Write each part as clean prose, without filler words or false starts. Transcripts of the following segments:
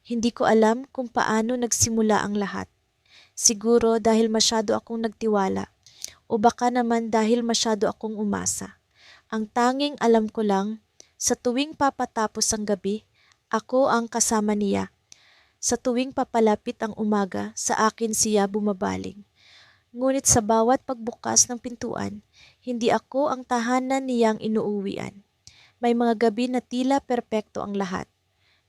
Hindi ko alam kung paano nagsimula ang lahat. Siguro dahil masyado akong nagtiwala o baka naman dahil masyado akong umasa. Ang tanging alam ko lang, sa tuwing papatapos ang gabi, ako ang kasama niya. Sa tuwing papalapit ang umaga, sa akin siya bumabaling. Ngunit sa bawat pagbukas ng pintuan, hindi ako ang tahanan niyang inuuwian. May mga gabi na tila perpekto ang lahat.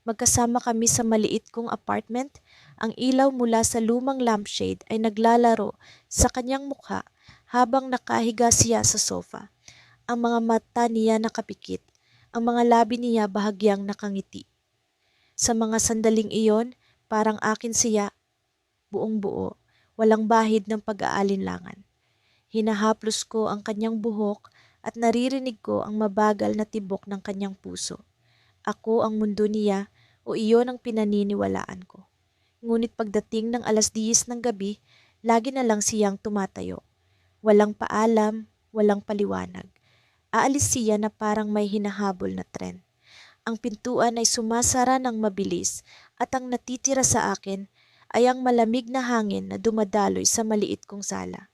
Magkasama kami sa maliit kong apartment, ang ilaw mula sa lumang lampshade ay naglalaro sa kanyang mukha habang nakahiga siya sa sofa. Ang mga mata niya nakapikit, ang mga labi niya bahagyang nakangiti. Sa mga sandaling iyon, parang akin siya buong buo, walang bahid ng pag-aalinlangan. Hinahaplos ko ang kanyang buhok at naririnig ko ang mabagal na tibok ng kanyang puso. Ako ang mundo niya o iyon ang pinaniniwalaan ko. Ngunit pagdating ng 10:00 ng gabi, lagi na lang siyang tumatayo. Walang paalam, walang paliwanag. Aalis siya na parang may hinahabol na tren. Ang pintuan ay sumasara ng mabilis at ang natitira sa akin ay ang malamig na hangin na dumadaloy sa maliit kong sala.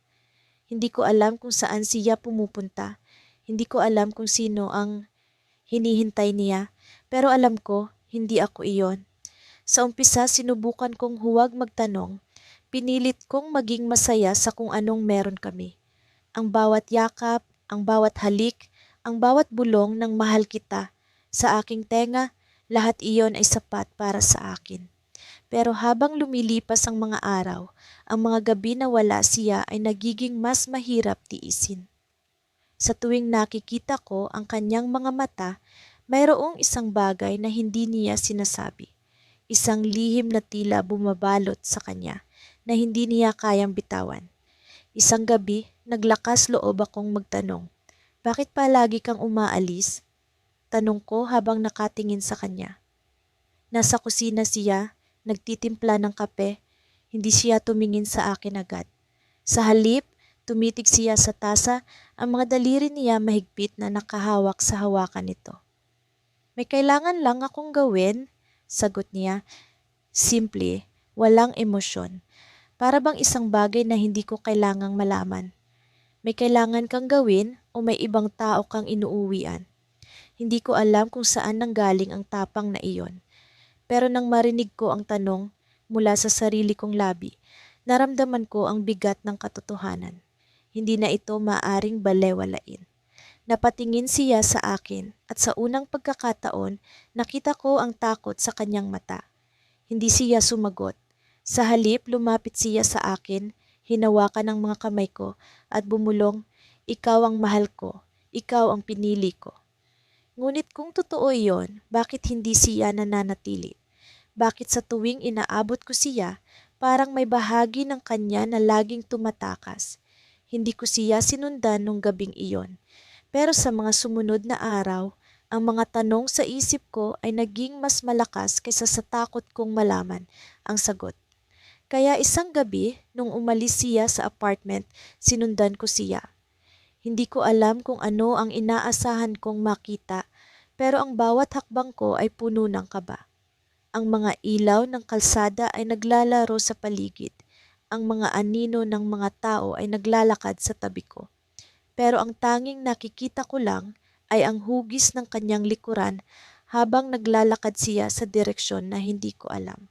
Hindi ko alam kung saan siya pumupunta. Hindi ko alam kung sino ang hinihintay niya, pero alam ko, hindi ako iyon. Sa umpisa, sinubukan kong huwag magtanong. Pinilit kong maging masaya sa kung anong meron kami. Ang bawat yakap, ang bawat halik, ang bawat bulong ng mahal kita. Sa aking tenga, lahat iyon ay sapat para sa akin. Pero habang lumilipas ang mga araw, ang mga gabi na wala siya ay nagiging mas mahirap tiisin. Sa tuwing nakikita ko ang kanyang mga mata, mayroong isang bagay na hindi niya sinasabi. Isang lihim na tila bumabalot sa kanya na hindi niya kayang bitawan. Isang gabi, naglakas loob akong magtanong, "Bakit palagi kang umaalis?" Tanong ko habang nakatingin sa kanya. Nasa kusina siya, nagtitimpla ng kape. Hindi siya tumingin sa akin agad. Sa halip, tumitig siya sa tasa, ang mga daliri niya mahigpit na nakahawak sa hawakan nito. "May kailangan lang akong gawin," sagot niya. Simple, walang emosyon. Para bang isang bagay na hindi ko kailangang malaman. "May kailangan kang gawin o may ibang tao kang inuuwian?" Hindi ko alam kung saan nanggaling ang tapang na iyon. Pero nang marinig ko ang tanong mula sa sarili kong labi, naramdaman ko ang bigat ng katotohanan. Hindi na ito maaring balewalain. Napatingin siya sa akin at sa unang pagkakataon, nakita ko ang takot sa kanyang mata. Hindi siya sumagot. Sa halip, lumapit siya sa akin, hinawakan ang mga kamay ko at bumulong, "Ikaw ang mahal ko, ikaw ang pinili ko." Ngunit kung totoo iyon, bakit hindi siya nananatili? Bakit sa tuwing inaabot ko siya, parang may bahagi ng kanya na laging tumatakas? Hindi ko siya sinundan nung gabing iyon. Pero sa mga sumunod na araw, ang mga tanong sa isip ko ay naging mas malakas kaysa sa takot kong malaman ang sagot. Kaya isang gabi, nung umalis siya sa apartment, sinundan ko siya. Hindi ko alam kung ano ang inaasahan kong makita, pero ang bawat hakbang ko ay puno ng kaba. Ang mga ilaw ng kalsada ay naglalaro sa paligid. Ang mga anino ng mga tao ay naglalakad sa tabi ko. Pero ang tanging nakikita ko lang ay ang hugis ng kanyang likuran habang naglalakad siya sa direksyon na hindi ko alam.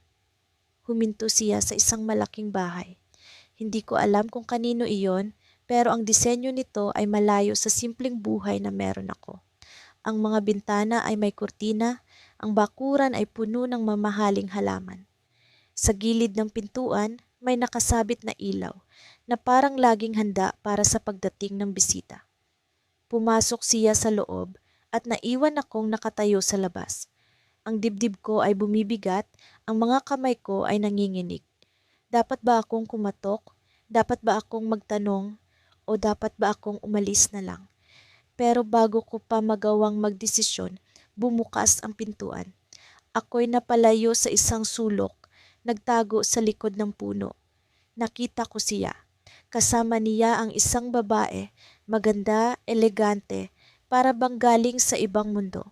Huminto siya sa isang malaking bahay. Hindi ko alam kung kanino iyon, pero ang disenyo nito ay malayo sa simpleng buhay na meron ako. Ang mga bintana ay may kurtina, ang bakuran ay puno ng mamahaling halaman. Sa gilid ng pintuan, may nakasabit na ilaw na parang laging handa para sa pagdating ng bisita. Pumasok siya sa loob at naiwan akong nakatayo sa labas. Ang dibdib ko ay bumibigat, ang mga kamay ko ay nanginginig. Dapat ba akong kumatok? Dapat ba akong magtanong? O dapat ba akong umalis na lang? Pero bago ko pa magawang magdesisyon, bumukas ang pintuan. Ako'y napalayo sa isang sulok, nagtago sa likod ng puno. Nakita ko siya. Kasama niya ang isang babae, maganda, elegante, para bang galing sa ibang mundo.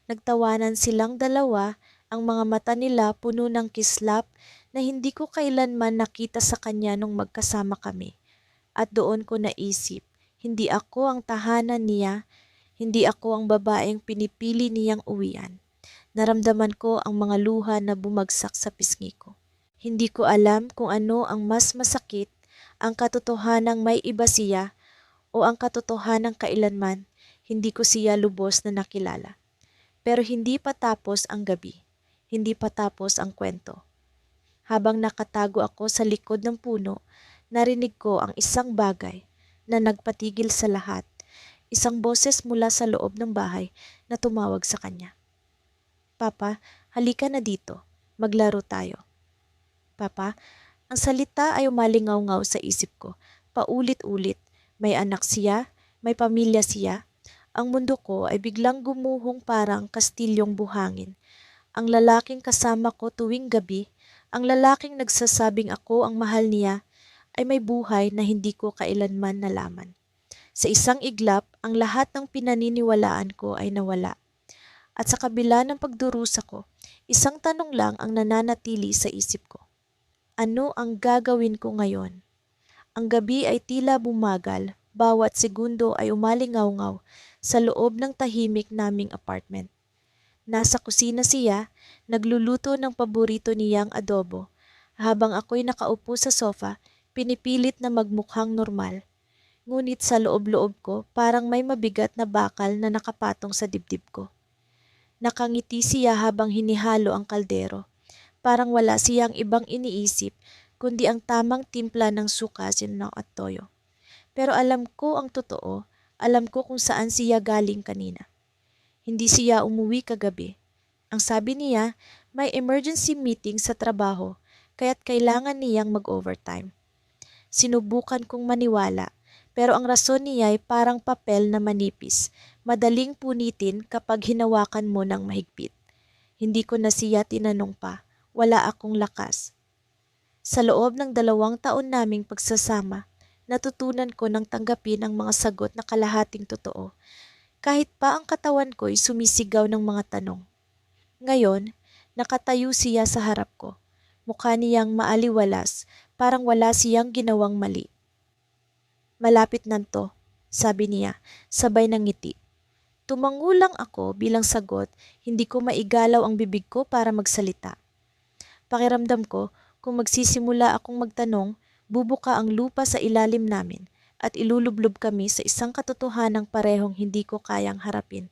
Nagtawanan silang dalawa Ang mga mata nila puno ng kislap na hindi ko kailanman nakita sa kanya nung magkasama kami. At doon ko naisip, hindi ako ang tahanan niya, hindi ako ang babaeng pinipili niyang uwian. Naramdaman ko ang mga luha na bumagsak sa pisngi ko. Hindi ko alam kung ano ang mas masakit, ang katotohanang may iba siya o ang katotohanang kailanman hindi ko siya lubos na nakilala. Pero hindi pa tapos ang gabi. Hindi pa tapos ang kwento. Habang nakatago ako sa likod ng puno, narinig ko ang isang bagay na nagpatigil sa lahat. Isang boses mula sa loob ng bahay na tumawag sa kanya. Papa, halika na dito. Maglaro tayo. Papa, ang salita ay umalingaw-ngaw sa isip ko. Paulit-ulit. May anak siya, may pamilya siya. Ang mundo ko ay biglang gumuhong parang kastilyong buhangin. Ang lalaking kasama ko tuwing gabi, ang lalaking nagsasabing ako ang mahal niya, ay may buhay na hindi ko kailanman nalaman. Sa isang iglap, ang lahat ng pinaniniwalaan ko ay nawala. At sa kabila ng pagdurusa ko, isang tanong lang ang nananatili sa isip ko. Ano ang gagawin ko ngayon? Ang gabi ay tila bumagal, bawat segundo ay umalingaw-ngaw sa loob ng tahimik naming apartment. Nasa kusina siya, nagluluto ng paborito niyang adobo. Habang ako'y nakaupo sa sofa, pinipilit na magmukhang normal. Ngunit sa loob-loob ko, parang may mabigat na bakal na nakapatong sa dibdib ko. Nakangiti siya habang hinihalo ang kaldero. Parang wala siyang ibang iniisip, kundi ang tamang timpla ng suka, sinaw at toyo. Pero alam ko ang totoo, alam ko kung saan siya galing kanina. Hindi siya umuwi kagabi. Ang sabi niya, may emergency meeting sa trabaho, kaya't kailangan niyang mag-overtime. Sinubukan kong maniwala, pero ang rason niya ay parang papel na manipis, madaling punitin kapag hinawakan mo ng mahigpit. Hindi ko na siya tinanong pa, wala akong lakas. Sa loob ng 2 taon naming pagsasama, natutunan ko ng tanggapin ang mga sagot na kalahating totoo. Kahit pa ang katawan ko'y sumisigaw ng mga tanong. Ngayon, nakatayo siya sa harap ko. Mukha niyang maaliwalas, parang wala siyang ginawang mali. Malapit nanto, sabi niya, sabay ng ngiti. Tumango lang ako bilang sagot, hindi ko maigalaw ang bibig ko para magsalita. Pakiramdam ko, kung magsisimula akong magtanong, bubuka ang lupa sa ilalim namin at ilulublob kami sa isang katotohanang parehong hindi ko kayang harapin.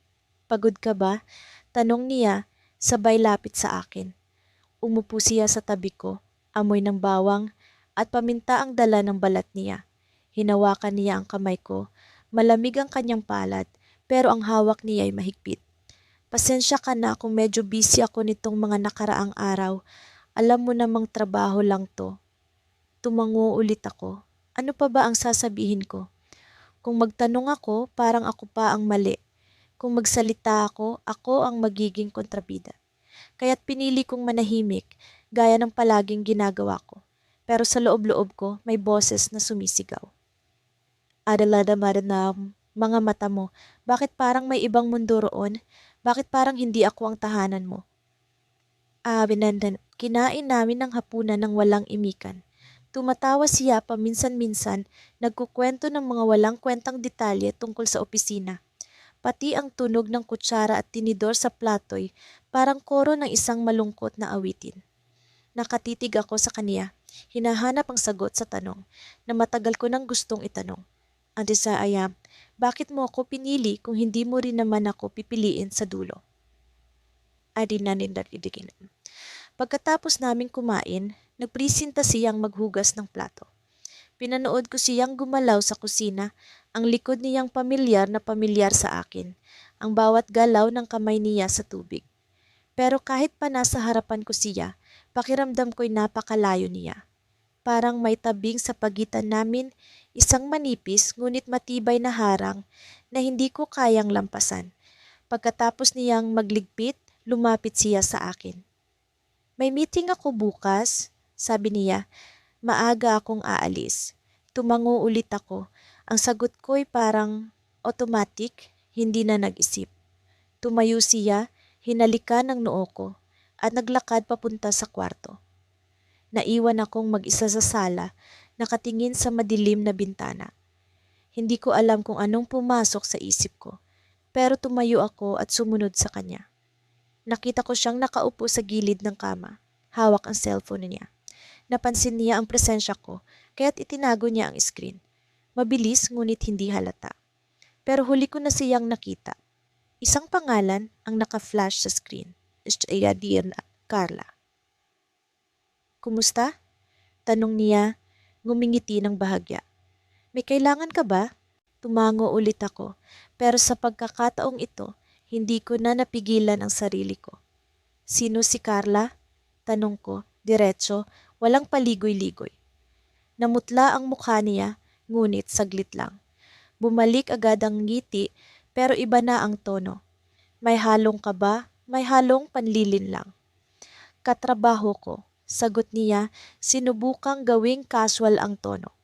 Pagod ka ba? Tanong niya, sabay lapit sa akin. Umupo siya sa tabi ko, amoy ng bawang at paminta ang dala ng balat niya. Hinawakan niya ang kamay ko, malamig ang kanyang palad, pero ang hawak niya ay mahigpit. Pasensya ka na kung medyo busy ako nitong mga nakaraang araw. Alam mo namang trabaho lang to. Tumango ulit ako. Ano pa ba ang sasabihin ko? Kung magtanong ako, parang ako pa ang mali. Kung magsalita ako ang magiging kontrabida. Kaya't pinili kong manahimik, gaya ng palaging ginagawa ko. Pero sa loob-loob ko, may boses na sumisigaw. Adalada madanam, mga mata mo, bakit parang may ibang mundo roon? Bakit parang hindi ako ang tahanan mo? Kinain namin ng hapunan ng walang imikan. Tumatawa siya paminsan-minsan, nagkukwento ng mga walang kwentang detalye tungkol sa opisina. Pati ang tunog ng kutsara at tinidor sa platoy, parang koro ng isang malungkot na awitin. Nakatitig ako sa kaniya, hinahanap ang sagot sa tanong na matagal ko nang gustong itanong. Ang desaya, bakit mo ako pinili kung hindi mo rin naman ako pipiliin sa dulo? Pagkatapos naming kumain, nagpresenta siyang maghugas ng plato. Pinanood ko siyang gumalaw sa kusina, ang likod niyang pamilyar na pamilyar sa akin, ang bawat galaw ng kamay niya sa tubig. Pero kahit pa nasa harapan ko siya, pakiramdam ko'y napakalayo niya. Parang may tabing sa pagitan namin, isang manipis ngunit matibay na harang na hindi ko kayang lampasan. Pagkatapos niyang magligpit, lumapit siya sa akin. May meeting ako bukas, sabi niya. Maaga akong aalis. Tumango ulit ako. Ang sagot ko'y parang automatic, hindi na nag-isip. Tumayo siya, hinalikan ng noo ko. at naglakad papunta sa kwarto. Naiwan akong mag-isa sa sala, nakatingin sa madilim na bintana. Hindi ko alam kung anong pumasok sa isip ko, pero tumayo ako at sumunod sa kanya. Nakita ko siyang nakaupo sa gilid ng kama, hawak ang cellphone niya. Napansin niya ang presensya ko, kaya't itinago niya ang screen. Mabilis ngunit hindi halata. Pero huli ko na siyang nakita. Isang pangalan ang naka-flash sa screen. Dear Carla. Kumusta? Tanong niya, ngumingiti ng bahagya. May kailangan ka ba? Tumango ulit ako, pero sa pagkakataong ito, hindi ko na napigilan ang sarili ko. Sino si Carla? Tanong ko, diretso, walang paligoy-ligoy. Namutla ang mukha niya, ngunit saglit lang. Bumalik agad ang ngiti, pero iba na ang tono. May halong kaba, may halong panlilin lang. Katrabaho ko, sagot niya, sinubukang gawing casual ang tono.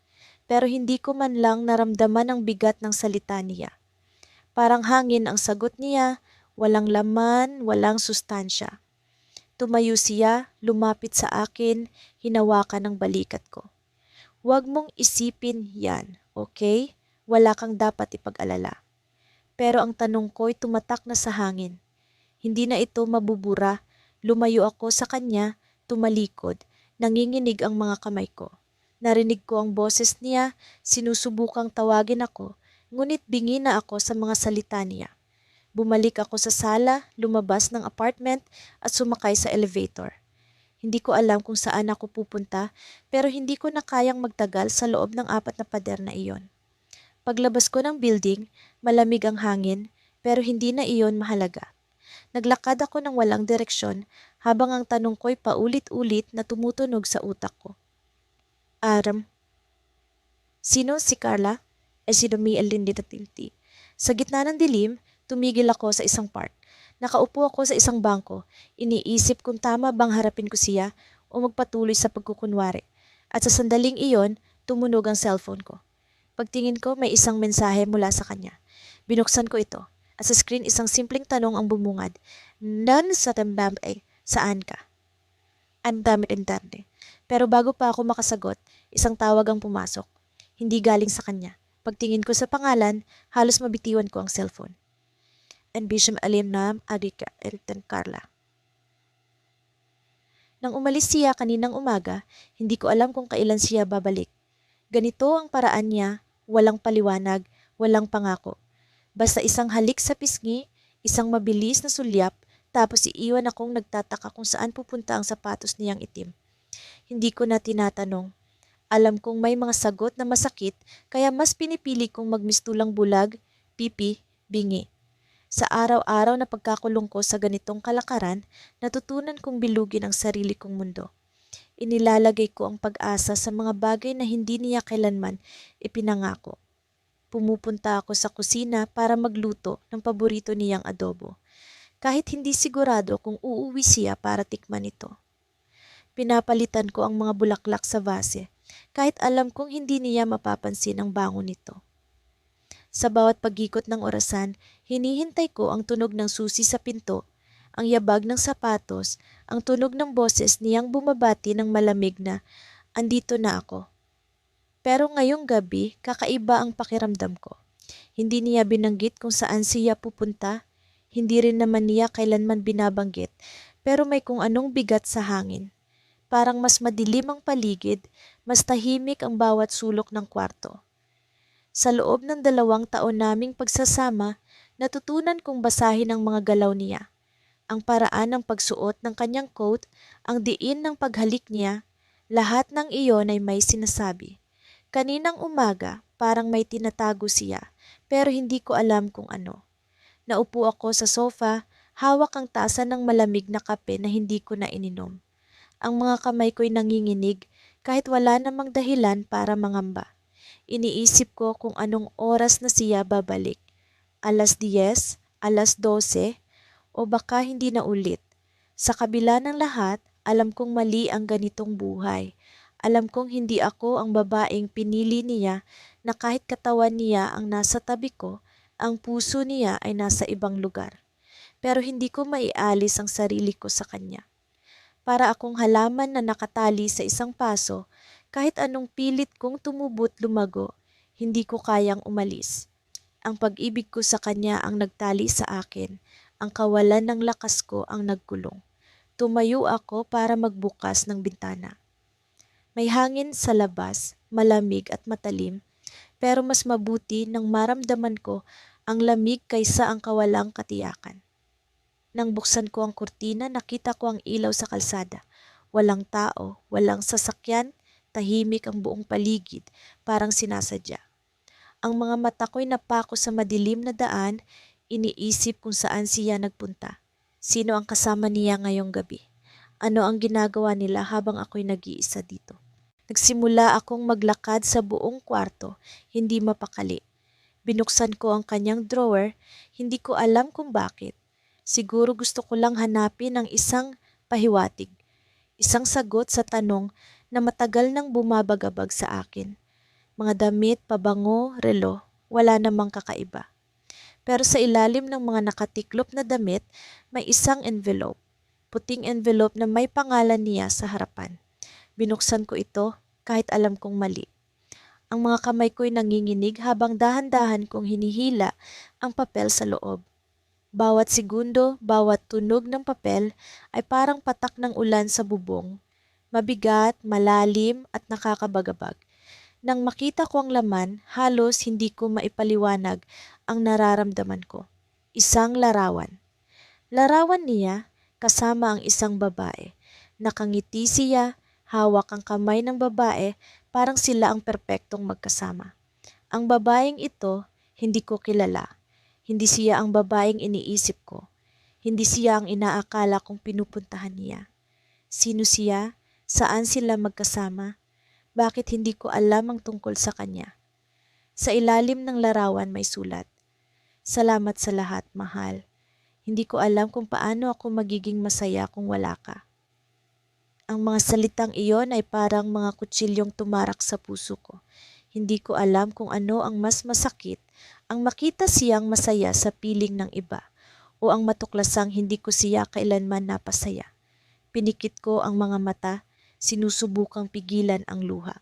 Pero hindi ko man lang naramdaman ang bigat ng salita niya. Parang hangin ang sagot niya, walang laman, walang sustansya. Tumayo siya, lumapit sa akin, hinawakan ng balikat ko. Huwag mong isipin yan, okay? Wala kang dapat ipag-alala. Pero ang tanong ko'y tumatak na sa hangin. Hindi na ito mabubura. Lumayo ako sa kanya, tumalikod, nanginginig ang mga kamay ko. Narinig ko ang boses niya, sinusubukang tawagin ako, ngunit bingi na ako sa mga salita niya. Bumalik ako sa sala, lumabas ng apartment at sumakay sa elevator. Hindi ko alam kung saan ako pupunta, pero hindi ko na kayang magtagal sa loob ng 4 na pader na iyon. Paglabas ko ng building, malamig ang hangin, pero hindi na iyon mahalaga. Naglakad ako ng walang direksyon habang ang tanong ko'y paulit-ulit na tumutunog sa utak ko. Sino si Carla? Si Domi-Elin Ditatinti. Sa gitna ng dilim, tumigil ako sa isang park. Nakaupo ako sa isang bangko, iniisip kung tama bang harapin ko siya o magpatuloy sa pagkukunwari. At sa sandaling iyon, tumunog ang cellphone ko. Pagtingin ko, may isang mensahe mula sa kanya. Binuksan ko ito. At sa screen, isang simpleng tanong ang bumungad. Nan sa tembam saan ka? Ang damit interne. Pero bago pa ako makasagot, isang tawag ang pumasok. Hindi galing sa kanya. Pagtingin ko sa pangalan, halos mabitiwan ko ang cellphone. Bisham Alimnam Adika Elton Carla. Nang umalis siya kaninang umaga, hindi ko alam kung kailan siya babalik. Ganito ang paraan niya, walang paliwanag, walang pangako. Basta isang halik sa pisngi, isang mabilis na sulyap, tapos iiwan akong nagtataka kung saan pupunta ang sapatos niyang itim. Hindi ko na tinatanong. Alam kong may mga sagot na masakit, kaya mas pinipili kong magmistulang bulag, pipi, bingi. Sa araw-araw na pagkakulong ko sa ganitong kalakaran, natutunan kong bilugin ang sarili kong mundo. Inilalagay ko ang pag-asa sa mga bagay na hindi niya kailanman ipinangako. Pumupunta ako sa kusina para magluto ng paborito niyang adobo, kahit hindi sigurado kung uuwi siya para tikman ito. Pinapalitan ko ang mga bulaklak sa vase, kahit alam kong hindi niya mapapansin ang bango nito. Sa bawat pag-ikot ng orasan, hinihintay ko ang tunog ng susi sa pinto, ang yabag ng sapatos, ang tunog ng boses niyang bumabati ng malamig na, andito na ako. Pero ngayong gabi, kakaiba ang pakiramdam ko. Hindi niya binanggit kung saan siya pupunta, hindi rin naman niya kailanman binabanggit, pero may kung anong bigat sa hangin. Parang mas madilim ang paligid, mas tahimik ang bawat sulok ng kwarto. Sa loob ng 2 taon naming pagsasama, natutunan kong basahin ang mga galaw niya. Ang paraan ng pagsuot ng kanyang coat, ang diin ng paghalik niya, lahat ng iyon ay may sinasabi. Kaninang umaga, parang may tinatago siya, pero hindi ko alam kung ano. Naupo ako sa sofa, hawak ang tasa ng malamig na kape na hindi ko na ininom. Ang mga kamay ko'y nanginginig kahit wala namang dahilan para mangamba. Iniisip ko kung anong oras na siya babalik. 10:00, 12:00, o baka hindi na ulit. Sa kabila ng lahat, alam kong mali ang ganitong buhay. Alam kong hindi ako ang babaeng pinili niya na kahit katawan niya ang nasa tabi ko, ang puso niya ay nasa ibang lugar. Pero hindi ko maialis ang sarili ko sa kanya. Para akong halaman na nakatali sa isang paso, kahit anong pilit kong tumubot lumago, hindi ko kayang umalis. Ang pag-ibig ko sa kanya ang nagtali sa akin, ang kawalan ng lakas ko ang nagkulong. Tumayo ako para magbukas ng bintana. May hangin sa labas, malamig at matalim, pero mas mabuti nang maramdaman ko ang lamig kaysa ang kawalang katiyakan. Nang buksan ko ang kurtina, nakita ko ang ilaw sa kalsada. Walang tao, walang sasakyan, tahimik ang buong paligid, parang sinasadya. Ang mga mata ko'y napako sa madilim na daan, iniisip kung saan siya nagpunta. Sino ang kasama niya ngayong gabi? Ano ang ginagawa nila habang ako'y nag-iisa dito? Nagsimula akong maglakad sa buong kwarto, hindi mapakali. Binuksan ko ang kanyang drawer, hindi ko alam kung bakit. Siguro gusto ko lang hanapin ang isang pahiwatig, isang sagot sa tanong na matagal nang bumabagabag sa akin. Mga damit, pabango, relo, wala namang kakaiba. Pero sa ilalim ng mga nakatiklop na damit, may isang envelope. Puting envelope na may pangalan niya sa harapan. Binuksan ko ito kahit alam kong mali. Ang mga kamay ko'y nanginginig habang dahan-dahan kong hinihila ang papel sa loob. Bawat segundo, bawat tunog ng papel ay parang patak ng ulan sa bubong. Mabigat, malalim at nakakabagabag. Nang makita ko ang laman, halos hindi ko maipaliwanag ang nararamdaman ko. Isang larawan. Larawan niya kasama ang isang babae. Nakangiti siya, hawak ang kamay ng babae, parang sila ang perpektong magkasama. Ang babaeng ito, hindi ko kilala. Hindi siya ang babaeng iniisip ko. Hindi siya ang inaakala kong pinupuntahan niya. Sino siya? Saan sila magkasama? Bakit hindi ko alam ang tungkol sa kanya? Sa ilalim ng larawan may sulat. Salamat sa lahat, mahal. Hindi ko alam kung paano ako magiging masaya kung wala ka. Ang mga salitang iyon ay parang mga kutsilyong tumarak sa puso ko. Hindi ko alam kung ano ang mas masakit, ang makita siyang masaya sa piling ng iba, o ang matuklasang hindi ko siya kailanman napasaya. Pinikit ko ang mga mata, sinusubukang pigilan ang luha.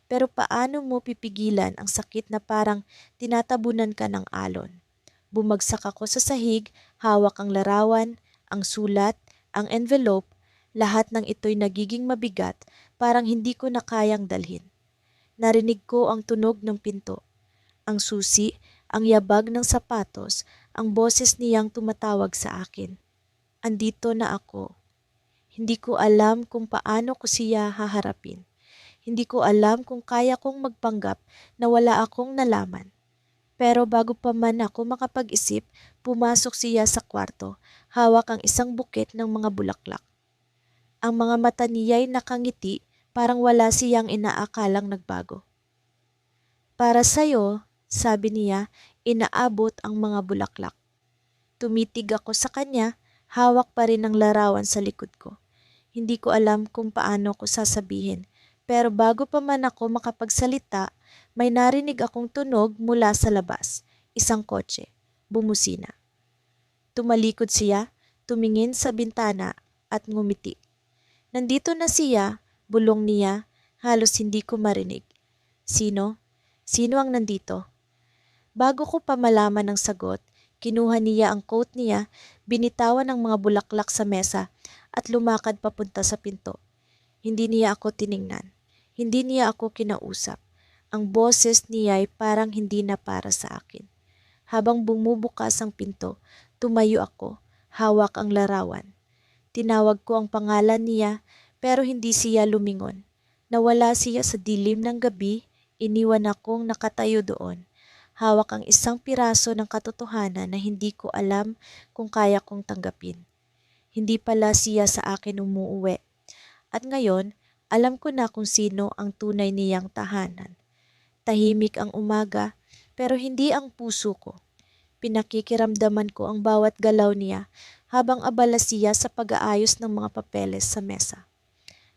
Pero paano mo pipigilan ang sakit na parang tinatabunan ka ng alon? Bumagsak ako sa sahig, hawak ang larawan, ang sulat, ang envelope, lahat ng ito'y nagiging mabigat, parang hindi ko na kayang dalhin. Narinig ko ang tunog ng pinto, ang susi, ang yabag ng sapatos, ang boses niyang tumatawag sa akin. Andito na ako. Hindi ko alam kung paano ko siya haharapin. Hindi ko alam kung kaya kong magpanggap na wala akong nalaman. Pero bago pa man ako makapag-isip, pumasok siya sa kwarto, hawak ang isang buket ng mga bulaklak. Ang mga mata niya'y nakangiti, parang wala siyang inaakalang nagbago. Para sa'yo, sabi niya, inaabot ang mga bulaklak. Tumitig ako sa kanya, hawak pa rin ang larawan sa likod ko. Hindi ko alam kung paano ko sasabihin, pero bago pa man ako makapagsalita, may narinig akong tunog mula sa labas, isang kotse, bumusina. Tumalikod siya, tumingin sa bintana at ngumiti. Nandito na siya, bulong niya, halos hindi ko marinig. Sino? Sino ang nandito? Bago ko pa malaman ang sagot, kinuha niya ang coat niya, binitawan ang mga bulaklak sa mesa at lumakad papunta sa pinto. Hindi niya ako tiningnan. Hindi niya ako kinausap. Ang boses niya ay parang hindi na para sa akin. Habang bumubukas ang pinto, tumayo ako, hawak ang larawan. Tinawag ko ang pangalan niya pero hindi siya lumingon. Nawala siya sa dilim ng gabi, iniwan akong nakatayo doon. Hawak ang isang piraso ng katotohanan na hindi ko alam kung kaya kong tanggapin. Hindi pala siya sa akin umuuwi. At ngayon, alam ko na kung sino ang tunay niyang tahanan. Tahimik ang umaga, pero hindi ang puso ko. Pinakikiramdaman ko ang bawat galaw niya habang abala siya sa pag-aayos ng mga papeles sa mesa.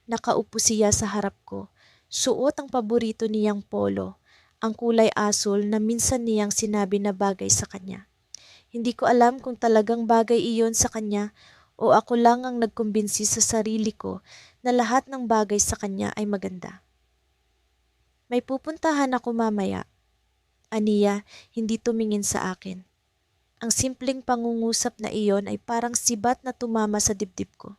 Nakaupo siya sa harap ko, suot ang paborito niyang polo, ang kulay asul na minsan niyang sinabi na bagay sa kanya. Hindi ko alam kung talagang bagay iyon sa kanya O ako lang ang nagkumbinsi sa sarili ko na lahat ng bagay sa kanya ay maganda? May pupuntahan ako mamaya. Aniya, hindi tumingin sa akin. Ang simpleng pangungusap na iyon ay parang sibat na tumama sa dibdib ko.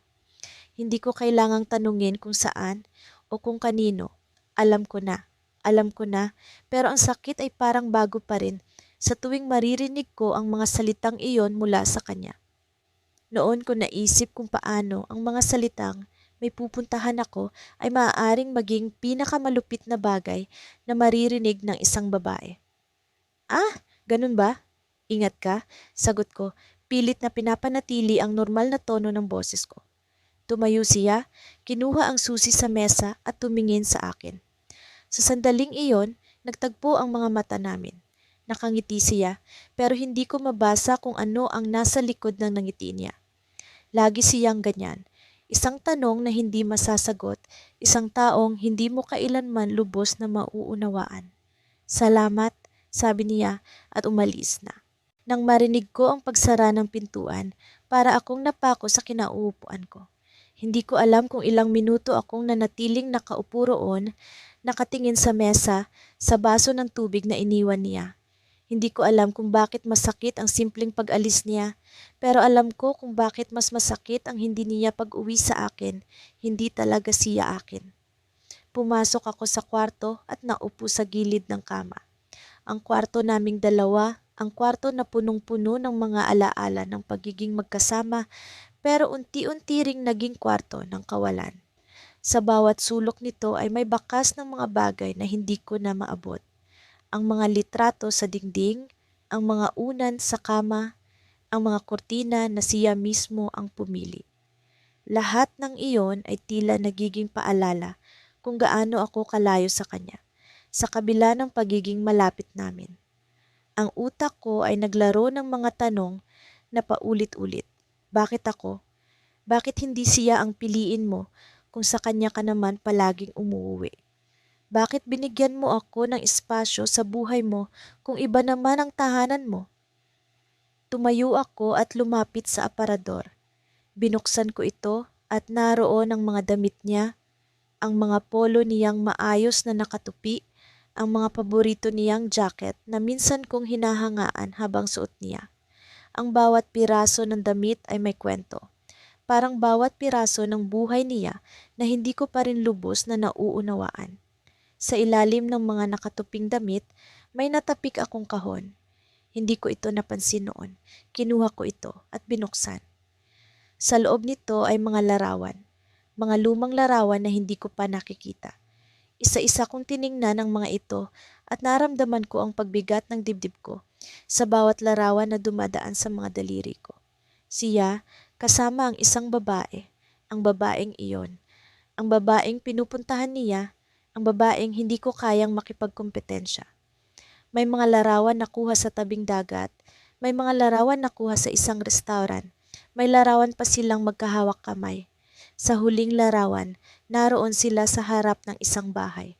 Hindi ko kailangang tanungin kung saan o kung kanino. Alam ko na, pero ang sakit ay parang bago pa rin sa tuwing maririnig ko ang mga salitang iyon mula sa kanya. Noon ko naisip kung paano ang mga salitang may pupuntahan ako ay maaaring maging pinakamalupit na bagay na maririnig ng isang babae. Ah, ganun ba? Ingat ka, sagot ko, pilit na pinapanatili ang normal na tono ng boses ko. Tumayo siya, kinuha ang susi sa mesa at tumingin sa akin. Sa sandaling iyon, nagtagpo ang mga mata namin. Nakangiti siya, pero hindi ko mabasa kung ano ang nasa likod ng ngiti niya. Lagi siyang ganyan. Isang tanong na hindi masasagot, isang taong hindi mo kailanman lubos na mauunawaan. Salamat, sabi niya at umalis na. Nang marinig ko ang pagsara ng pintuan, para akong napako sa kinauupuan ko. Hindi ko alam kung ilang minuto akong nanatiling nakaupo roon, nakatingin sa mesa, sa baso ng tubig na iniwan niya. Hindi ko alam kung bakit masakit ang simpleng pag-alis niya, pero alam ko kung bakit mas masakit ang hindi niya pag-uwi sa akin, hindi talaga siya akin. Pumasok ako sa kwarto at naupo sa gilid ng kama. Ang kwarto naming dalawa, ang kwarto na punong-puno ng mga alaala ng pagiging magkasama, pero unti-unti ring naging kwarto ng kawalan. Sa bawat sulok nito ay may bakas ng mga bagay na hindi ko na maabot. Ang mga litrato sa dingding, ang mga unan sa kama, ang mga kurtina na siya mismo ang pumili. Lahat ng iyon ay tila nagiging paalala kung gaano ako kalayo sa kanya, sa kabila ng pagiging malapit namin. Ang utak ko ay naglaro ng mga tanong na paulit-ulit. Bakit ako? Bakit hindi siya ang piliin mo kung sa kanya ka naman palaging umuwi? Bakit binigyan mo ako ng espasyo sa buhay mo kung iba naman ang tahanan mo? Tumayo ako at lumapit sa aparador. Binuksan ko ito at naroon ang mga damit niya, ang mga polo niyang maayos na nakatupi, ang mga paborito niyang jacket na minsan kong hinahangaan habang suot niya. Ang bawat piraso ng damit ay may kwento. Parang bawat piraso ng buhay niya na hindi ko pa rin lubos na nauunawaan. Sa ilalim ng mga nakatuping damit, may natapik akong kahon. Hindi ko ito napansin noon. Kinuha ko ito at binuksan. Sa loob nito ay mga larawan. Mga lumang larawan na hindi ko pa nakikita. Isa-isa kong tiningnan ang mga ito at naramdaman ko ang pagbigat ng dibdib ko sa bawat larawan na dumadaan sa mga daliri ko. Siya, kasama ang isang babae, ang babaeng iyon. Ang babaeng pinupuntahan niya, ang babaeng hindi ko kayang makipagkompetensya. May mga larawan na kuha sa tabing dagat, may mga larawan na kuha sa isang restaurant, may larawan pa silang magkahawak kamay. Sa huling larawan, naroon sila sa harap ng isang bahay.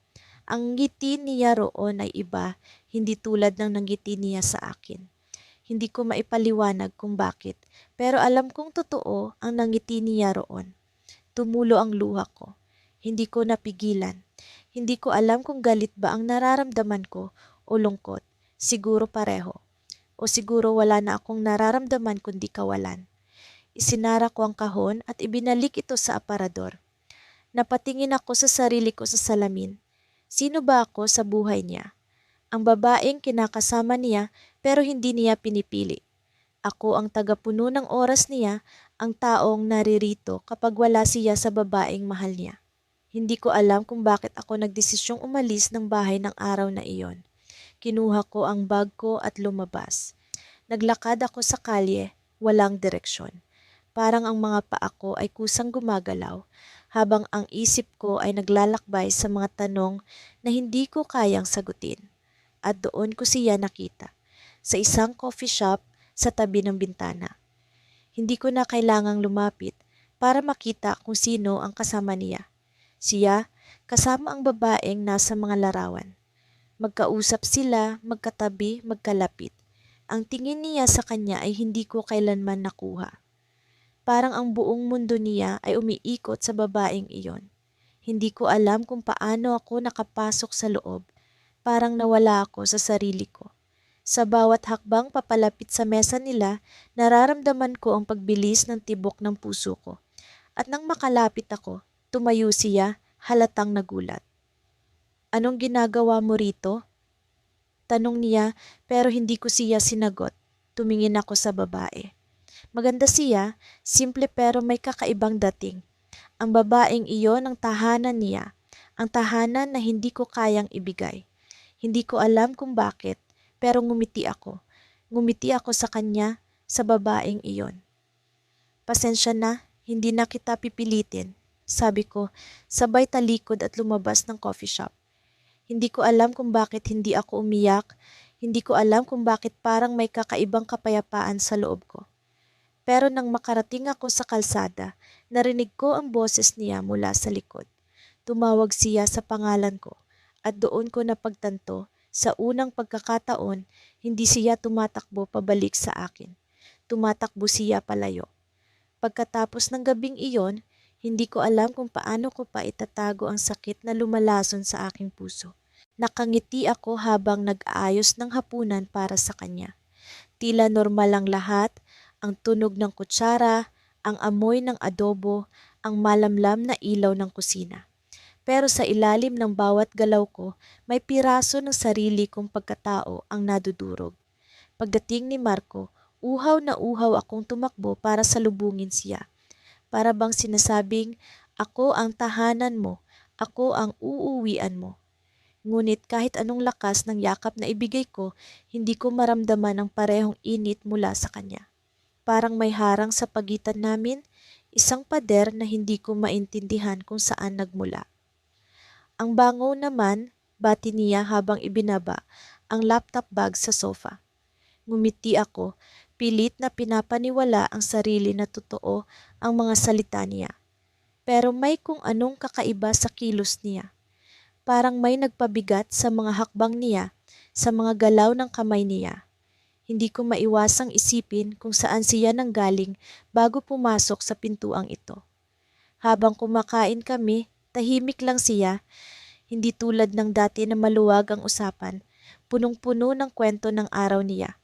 Ang ngiti niya roon ay iba, hindi tulad ng nanggiti niya sa akin. Hindi ko maipaliwanag kung bakit, pero alam kong totoo ang nangiti niya roon. Tumulo ang luha ko. Hindi ko napigilan. Hindi ko alam kung galit ba ang nararamdaman ko o lungkot. Siguro pareho. O siguro wala na akong nararamdaman kundi kawalan. Isinara ko ang kahon at ibinalik ito sa aparador. Napatingin ako sa sarili ko sa salamin. Sino ba ako sa buhay niya? Ang babaeng kinakasama niya pero hindi niya pinipili. Ako ang tagapuno ng oras niya, ang taong naririto kapag wala siya sa babaeng mahal niya. Hindi ko alam kung bakit ako nagdesisyong umalis ng bahay ng araw na iyon. Kinuha ko ang bag ko at lumabas. Naglakad ako sa kalye, walang direksyon. Parang ang mga paa ko ay kusang gumagalaw, habang ang isip ko ay naglalakbay sa mga tanong na hindi ko kayang sagutin. At doon ko siya nakita, sa isang coffee shop sa tabi ng bintana. Hindi ko na kailangang lumapit para makita kung sino ang kasama niya. Siya, kasama ang babaeng nasa mga larawan. Magkausap sila, magkatabi, magkalapit. Ang tingin niya sa kanya ay hindi ko kailanman nakuha. Parang ang buong mundo niya ay umiikot sa babaeng iyon. Hindi ko alam kung paano ako nakapasok sa loob. Parang nawala ako sa sarili ko. Sa bawat hakbang papalapit sa mesa nila, nararamdaman ko ang pagbilis ng tibok ng puso ko. At nang makalapit ako, tumayo siya, halatang nagulat. "Anong ginagawa mo rito?" Tanong niya, pero hindi ko siya sinagot. Tumingin ako sa babae. Maganda siya, simple pero may kakaibang dating. Ang babaeng iyon ang tahanan niya, ang tahanan na hindi ko kayang ibigay. Hindi ko alam kung bakit, pero ngumiti ako. Ngumiti ako sa kanya, sa babaeng iyon. "Pasensya na, hindi na kita pipilitin," sabi ko, sabay talikod at lumabas ng coffee shop. Hindi ko alam kung bakit hindi ako umiyak, hindi ko alam kung bakit parang may kakaibang kapayapaan sa loob ko. Pero nang makarating ako sa kalsada, narinig ko ang boses niya mula sa likod. Tumawag siya sa pangalan ko at doon ko napagtanto sa unang pagkakataon, hindi siya tumatakbo pabalik sa akin. Tumatakbo siya palayo. Pagkatapos ng gabing iyon, hindi ko alam kung paano ko pa itatago ang sakit na lumalason sa aking puso. Nakangiti ako habang nag-aayos ng hapunan para sa kanya. Tila normal ang lahat, ang tunog ng kutsara, ang amoy ng adobo, ang malamlam na ilaw ng kusina. Pero sa ilalim ng bawat galaw ko, may piraso ng sarili kong pagkatao ang nadudurog. Pagdating ni Marco, uhaw na uhaw akong tumakbo para salubungin siya. Para bang sinasabing, "Ako ang tahanan mo, ako ang uuwian mo." Ngunit kahit anong lakas ng yakap na ibigay ko, hindi ko maramdaman ang parehong init mula sa kanya. Parang may harang sa pagitan namin, isang pader na hindi ko maintindihan kung saan nagmula. Ang bango naman, bati niya habang ibinaba ang laptop bag sa sofa. Ngumiti ako, pilit na pinapaniwala ang sarili na totoo ang mga salita niya. Pero may kung anong kakaiba sa kilos niya. Parang may nagpabigat sa mga hakbang niya, sa mga galaw ng kamay niya. Hindi ko maiwasang isipin kung saan siya nanggaling bago pumasok sa pintuang ito. Habang kumakain kami, tahimik lang siya, hindi tulad ng dati na maluwag ang usapan, punong-puno ng kwento ng araw niya.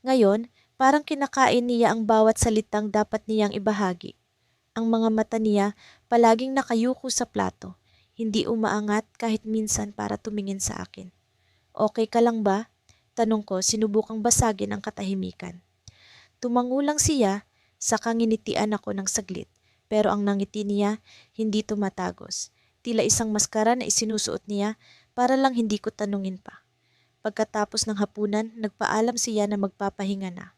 Ngayon, parang kinakain niya ang bawat salitang dapat niyang ibahagi. Ang mga mata niya palaging nakayuko sa plato, hindi umaangat kahit minsan para tumingin sa akin. "Okay ka lang ba?" Tanong ko, sinubukang basagin ang katahimikan. Tumango lang siya, saka nginitian ako ng saglit, pero ang nangiti niya hindi tumatagos. Tila isang maskara na isinusuot niya para lang hindi ko tanungin pa. Pagkatapos ng hapunan, nagpaalam siya na magpapahinga na.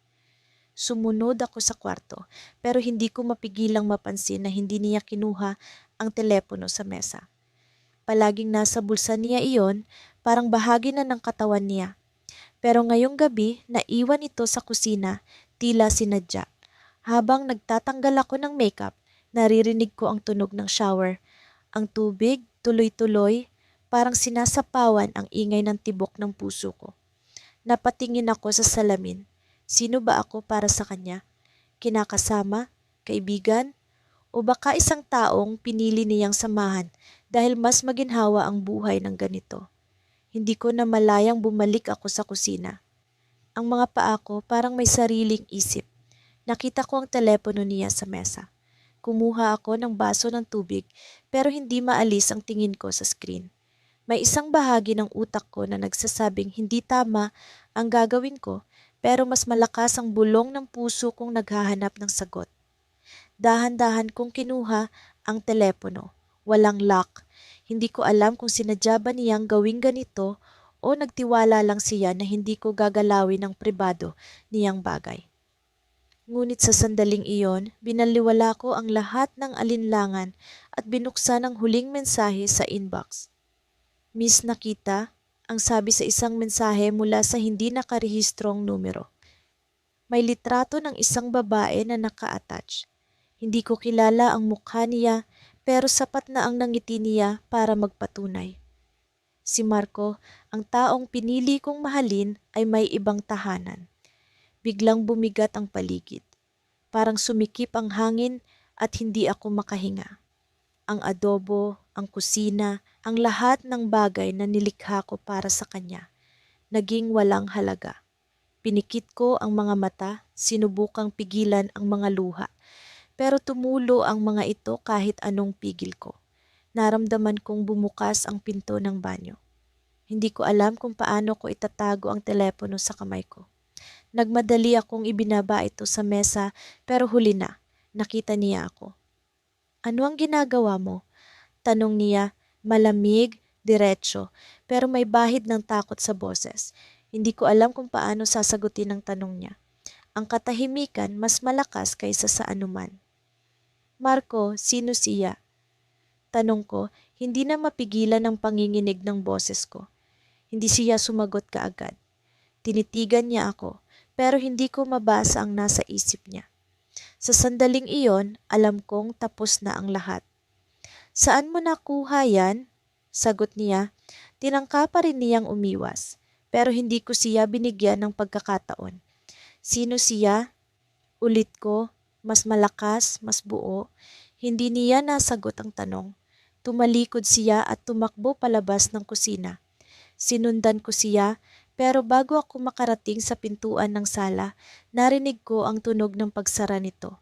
Sumunod ako sa kwarto, pero hindi ko mapigilang mapansin na hindi niya kinuha ang telepono sa mesa. Palaging nasa bulsa niya iyon, parang bahagi na ng katawan niya. Pero ngayong gabi, naiwan ito sa kusina, tila sinadya. Habang nagtatanggal ako ng makeup, naririnig ko ang tunog ng shower. Ang tubig, tuloy-tuloy, parang sinasapawan ang ingay ng tibok ng puso ko. Napatingin ako sa salamin. Sino ba ako para sa kanya? Kinakasama? Kaibigan? O baka isang taong pinili niyang samahan dahil mas maginhawa ang buhay ng ganito? Hindi ko na malayang bumalik ako sa kusina. Ang mga paa ko parang may sariling isip. Nakita ko ang telepono niya sa mesa. Kumuha ako ng baso ng tubig pero hindi maalis ang tingin ko sa screen. May isang bahagi ng utak ko na nagsasabing hindi tama ang gagawin ko pero mas malakas ang bulong ng puso kong naghahanap ng sagot. Dahan-dahan kong kinuha ang telepono. Walang lock. Hindi ko alam kung sinadya ba niyang gawing ganito o nagtiwala lang siya na hindi ko gagalawin ang pribado niyang bagay. Ngunit sa sandaling iyon, binaliwala ko ang lahat ng alinlangan at binuksan ang huling mensahe sa inbox. "Miss Nakita," ang sabi sa isang mensahe mula sa hindi nakarehistrong numero. May litrato ng isang babae na naka-attach. Hindi ko kilala ang mukha niya pero sapat na ang nangiti niya para magpatunay. Si Marco, ang taong pinili kong mahalin ay may ibang tahanan. Biglang bumigat ang paligid. Parang sumikip ang hangin at hindi ako makahinga. Ang adobo, ang kusina, ang lahat ng bagay na nilikha ko para sa kanya, naging walang halaga. Pinikit ko ang mga mata, sinubukang pigilan ang mga luha, pero tumulo ang mga ito kahit anong pigil ko. Naramdaman kong bumukas ang pinto ng banyo. Hindi ko alam kung paano ko itatago ang telepono sa kamay ko. Nagmadali akong ibinaba ito sa mesa pero huli na, nakita niya ako. "Ano ang ginagawa mo?" Tanong niya, malamig, diretso, pero may bahid ng takot sa boses. Hindi ko alam kung paano sasagutin ang tanong niya. Ang katahimikan mas malakas kaysa sa anuman. "Marco, sino siya?" Tanong ko, hindi na mapigilan ang panginginig ng boses ko. Hindi siya sumagot kaagad. Tinitigan niya ako, pero hindi ko mabasa ang nasa isip niya. Sa sandaling iyon, alam kong tapos na ang lahat. "Saan mo nakuha yan?" Sagot niya. Tinangka pa rin niyang umiwas, pero hindi ko siya binigyan ng pagkakataon. "Sino siya?" Ulit ko, mas malakas, mas buo. Hindi niya nasagot ang tanong. Tumalikod siya at tumakbo palabas ng kusina. Sinundan ko siya, pero bago ako makarating sa pintuan ng sala, narinig ko ang tunog ng pagsara nito.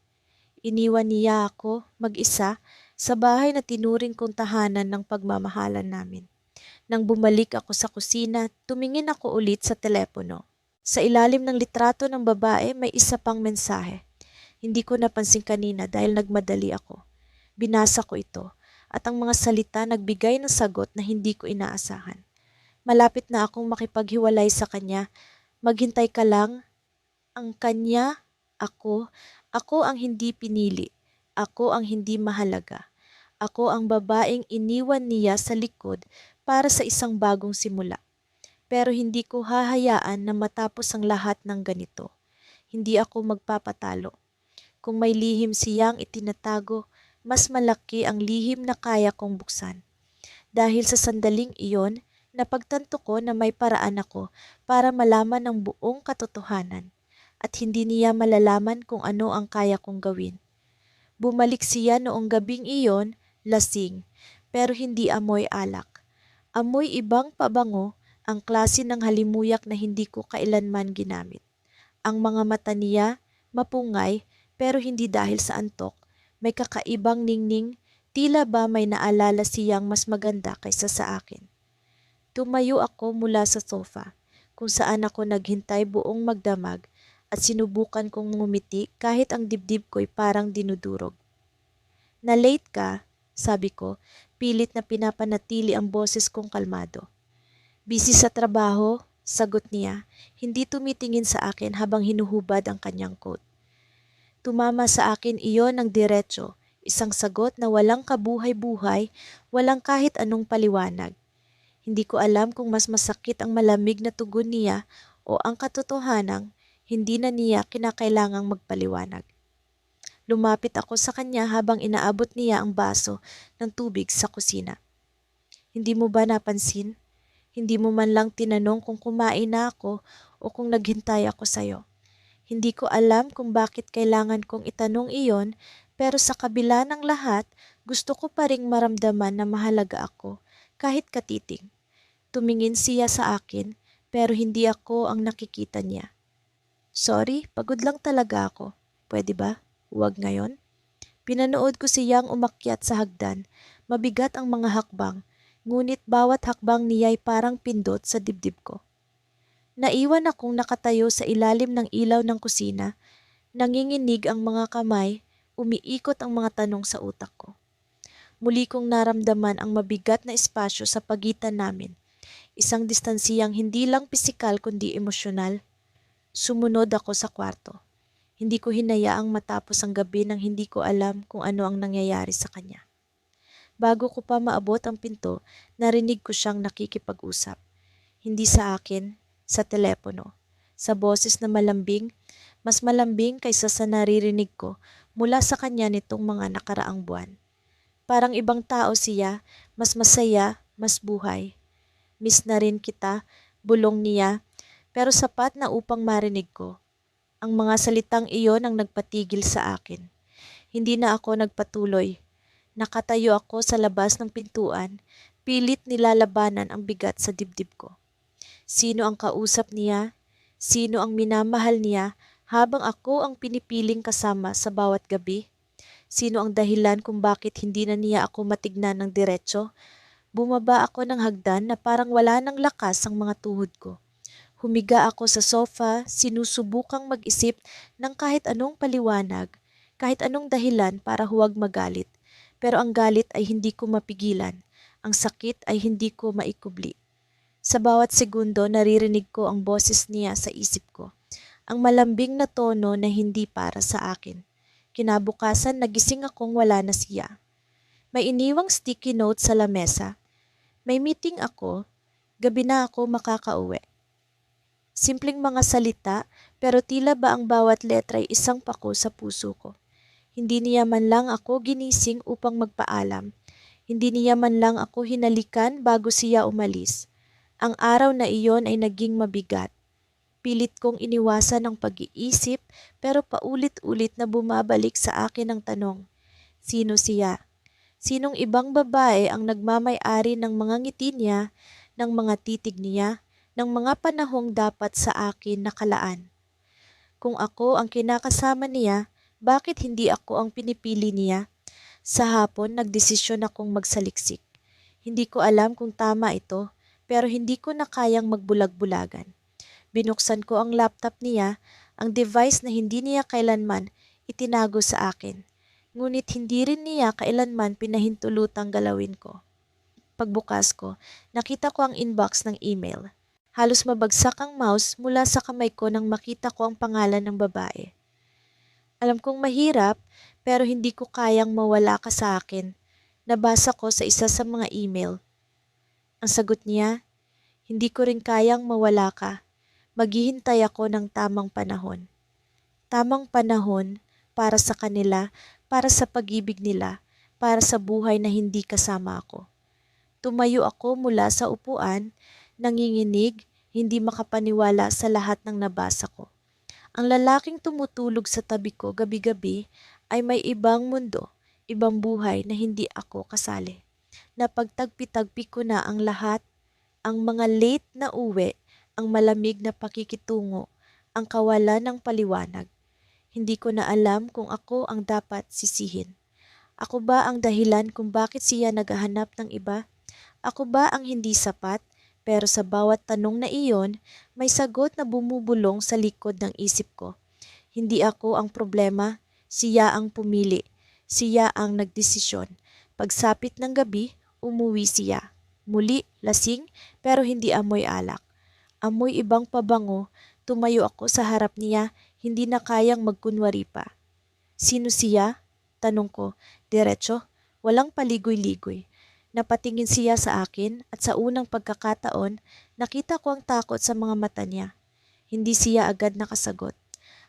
Iniwan niya ako, mag-isa, sa bahay na tinuring kong tahanan ng pagmamahalan namin. Nang bumalik ako sa kusina, tumingin ako ulit sa telepono. Sa ilalim ng litrato ng babae may isa pang mensahe. Hindi ko napansin kanina dahil nagmadali ako. Binasa ko ito at ang mga salita nagbigay ng sagot na hindi ko inaasahan. Malapit na akong makipaghiwalay sa kanya. Maghintay ka lang. Ang kanya, ako ang hindi pinili. Ako ang hindi mahalaga. Ako ang babaeng iniwan niya sa likod para sa isang bagong simula. Pero hindi ko hahayaan na matapos ang lahat ng ganito. Hindi ako magpapatalo. Kung may lihim siyang itinatago, mas malaki ang lihim na kaya kong buksan. Dahil sa sandaling iyon, napagtanto ko na may paraan ako para malaman ang buong katotohanan at hindi niya malalaman kung ano ang kaya kong gawin. Bumalik siya noong gabing iyon, lasing, pero hindi amoy alak. Amoy ibang pabango, ang klase ng halimuyak na hindi ko kailanman ginamit. Ang mga mata niya, mapungay, pero hindi dahil sa antok. May kakaibang ningning, tila ba may naalala siyang mas maganda kaysa sa akin. Tumayo ako mula sa sofa, kung saan ako naghintay buong magdamag at sinubukan kong ngumiti kahit ang dibdib ko'y parang dinudurog. "Na-late ka," sabi ko, pilit na pinapanatili ang boses kong kalmado. "Busy sa trabaho," sagot niya, hindi tumitingin sa akin habang hinuhubad ang kanyang coat. Tumama sa akin iyon ng diretso, isang sagot na walang kabuhay-buhay, walang kahit anong paliwanag. Hindi ko alam kung mas masakit ang malamig na tugon niya o ang katotohanang hindi na niya kinakailangang magpaliwanag. Lumapit ako sa kanya habang inaabot niya ang baso ng tubig sa kusina. "Hindi mo ba napansin? Hindi mo man lang tinanong kung kumain na ako o kung naghintay ako sa'yo. Hindi ko alam kung bakit kailangan kong itanong iyon, pero sa kabila ng lahat, gusto ko pa ring maramdaman na mahalaga ako, kahit katiting." Tumingin siya sa akin, pero hindi ako ang nakikita niya. "Sorry, pagod lang talaga ako. Pwede ba? Huwag ngayon?" Pinanood ko siyang umakyat sa hagdan. Mabigat ang mga hakbang, ngunit bawat hakbang niya'y parang pindot sa dibdib ko. Naiwan akong nakatayo sa ilalim ng ilaw ng kusina. Nanginginig ang mga kamay, umiikot ang mga tanong sa utak ko. Muli kong naramdaman ang mabigat na espasyo sa pagitan namin. Isang distansiyang hindi lang pisikal kundi emosyonal. Sumunod ako sa kwarto. Hindi ko hinayaang matapos ang gabi nang hindi ko alam kung ano ang nangyayari sa kanya. Bago ko pa maabot ang pinto, narinig ko siyang nakikipag-usap. Hindi sa akin, sa telepono. Sa boses na malambing, mas malambing kaysa sa naririnig ko mula sa kanya nitong mga nakaraang buwan. Parang ibang tao siya, mas masaya, mas buhay. "Miss na rin kita," bulong niya, pero sapat na upang marinig ko. Ang mga salitang iyon ang nagpatigil sa akin. Hindi na ako nagpatuloy. Nakatayo ako sa labas ng pintuan, pilit nilalabanan ang bigat sa dibdib ko. Sino ang kausap niya? Sino ang minamahal niya habang ako ang pinipiling kasama sa bawat gabi? Sino ang dahilan kung bakit hindi na niya ako matignan ng diretso? Bumaba ako ng hagdan na parang wala ng lakas ang mga tuhod ko. Humiga ako sa sofa, sinusubukang mag-isip ng kahit anong paliwanag, kahit anong dahilan para huwag magalit. Pero ang galit ay hindi ko mapigilan. Ang sakit ay hindi ko maikubli. Sa bawat segundo naririnig ko ang boses niya sa isip ko. Ang malambing na tono na hindi para sa akin. Kinabukasan nagising akong wala na siya. May iniwang sticky note sa lamesa. May meeting ako, gabi na ako makakauwi. Simpleng mga salita pero tila ba ang bawat letra ay isang pako sa puso ko. Hindi niya man lang ako ginising upang magpaalam. Hindi niya man lang ako hinalikan bago siya umalis. Ang araw na iyon ay naging mabigat. Pilit kong iniwasan ang pag-iisip pero paulit-ulit na bumabalik sa akin ang tanong. Sino siya? Sinong ibang babae ang nagmamay-ari ng mga ngiti niya, ng mga titig niya, ng mga panahong dapat sa akin nakalaan? Kung ako ang kinakasama niya, bakit hindi ako ang pinipili niya? Sa hapon, nagdesisyon akong magsaliksik. Hindi ko alam kung tama ito, pero hindi ko na kayang magbulag-bulagan. Binuksan ko ang laptop niya, ang device na hindi niya kailanman itinago sa akin. Ngunit hindi rin niya kailanman pinahintulutang galawin ko. Pagbukas ko, nakita ko ang inbox ng email. Halos mabagsak ang mouse mula sa kamay ko nang makita ko ang pangalan ng babae. Alam kong mahirap, pero hindi ko kayang mawala ka sa akin. Nabasa ko sa isa sa mga email. Ang sagot niya, hindi ko rin kayang mawala ka. Maghihintay ako ng tamang panahon. Tamang panahon para sa kanila, para sa pag-ibig nila, para sa buhay na hindi kasama ako. Tumayo ako mula sa upuan, nanginginig, hindi makapaniwala sa lahat ng nabasa ko. Ang lalaking tumutulog sa tabi ko gabi-gabi ay may ibang mundo, ibang buhay na hindi ako kasali. Napagtagpi-tagpi ko na ang lahat, ang mga late na uwi, ang malamig na pakikitungo, ang kawalan ng paliwanag. Hindi ko na alam kung ako ang dapat sisihin. Ako ba ang dahilan kung bakit siya naghahanap ng iba? Ako ba ang hindi sapat? Pero sa bawat tanong na iyon, may sagot na bumubulong sa likod ng isip ko. Hindi ako ang problema, siya ang pumili. Siya ang nagdesisyon. Pagsapit ng gabi, umuwi siya. Muli, lasing, pero hindi amoy alak. Amoy ibang pabango, tumayo ako sa harap niya, hindi na kayang magkunwari pa. Sino siya? Tanong ko, diretso, walang paligoy-ligoy. Napatingin siya sa akin at sa unang pagkakataon, nakita ko ang takot sa mga mata niya. Hindi siya agad nakasagot.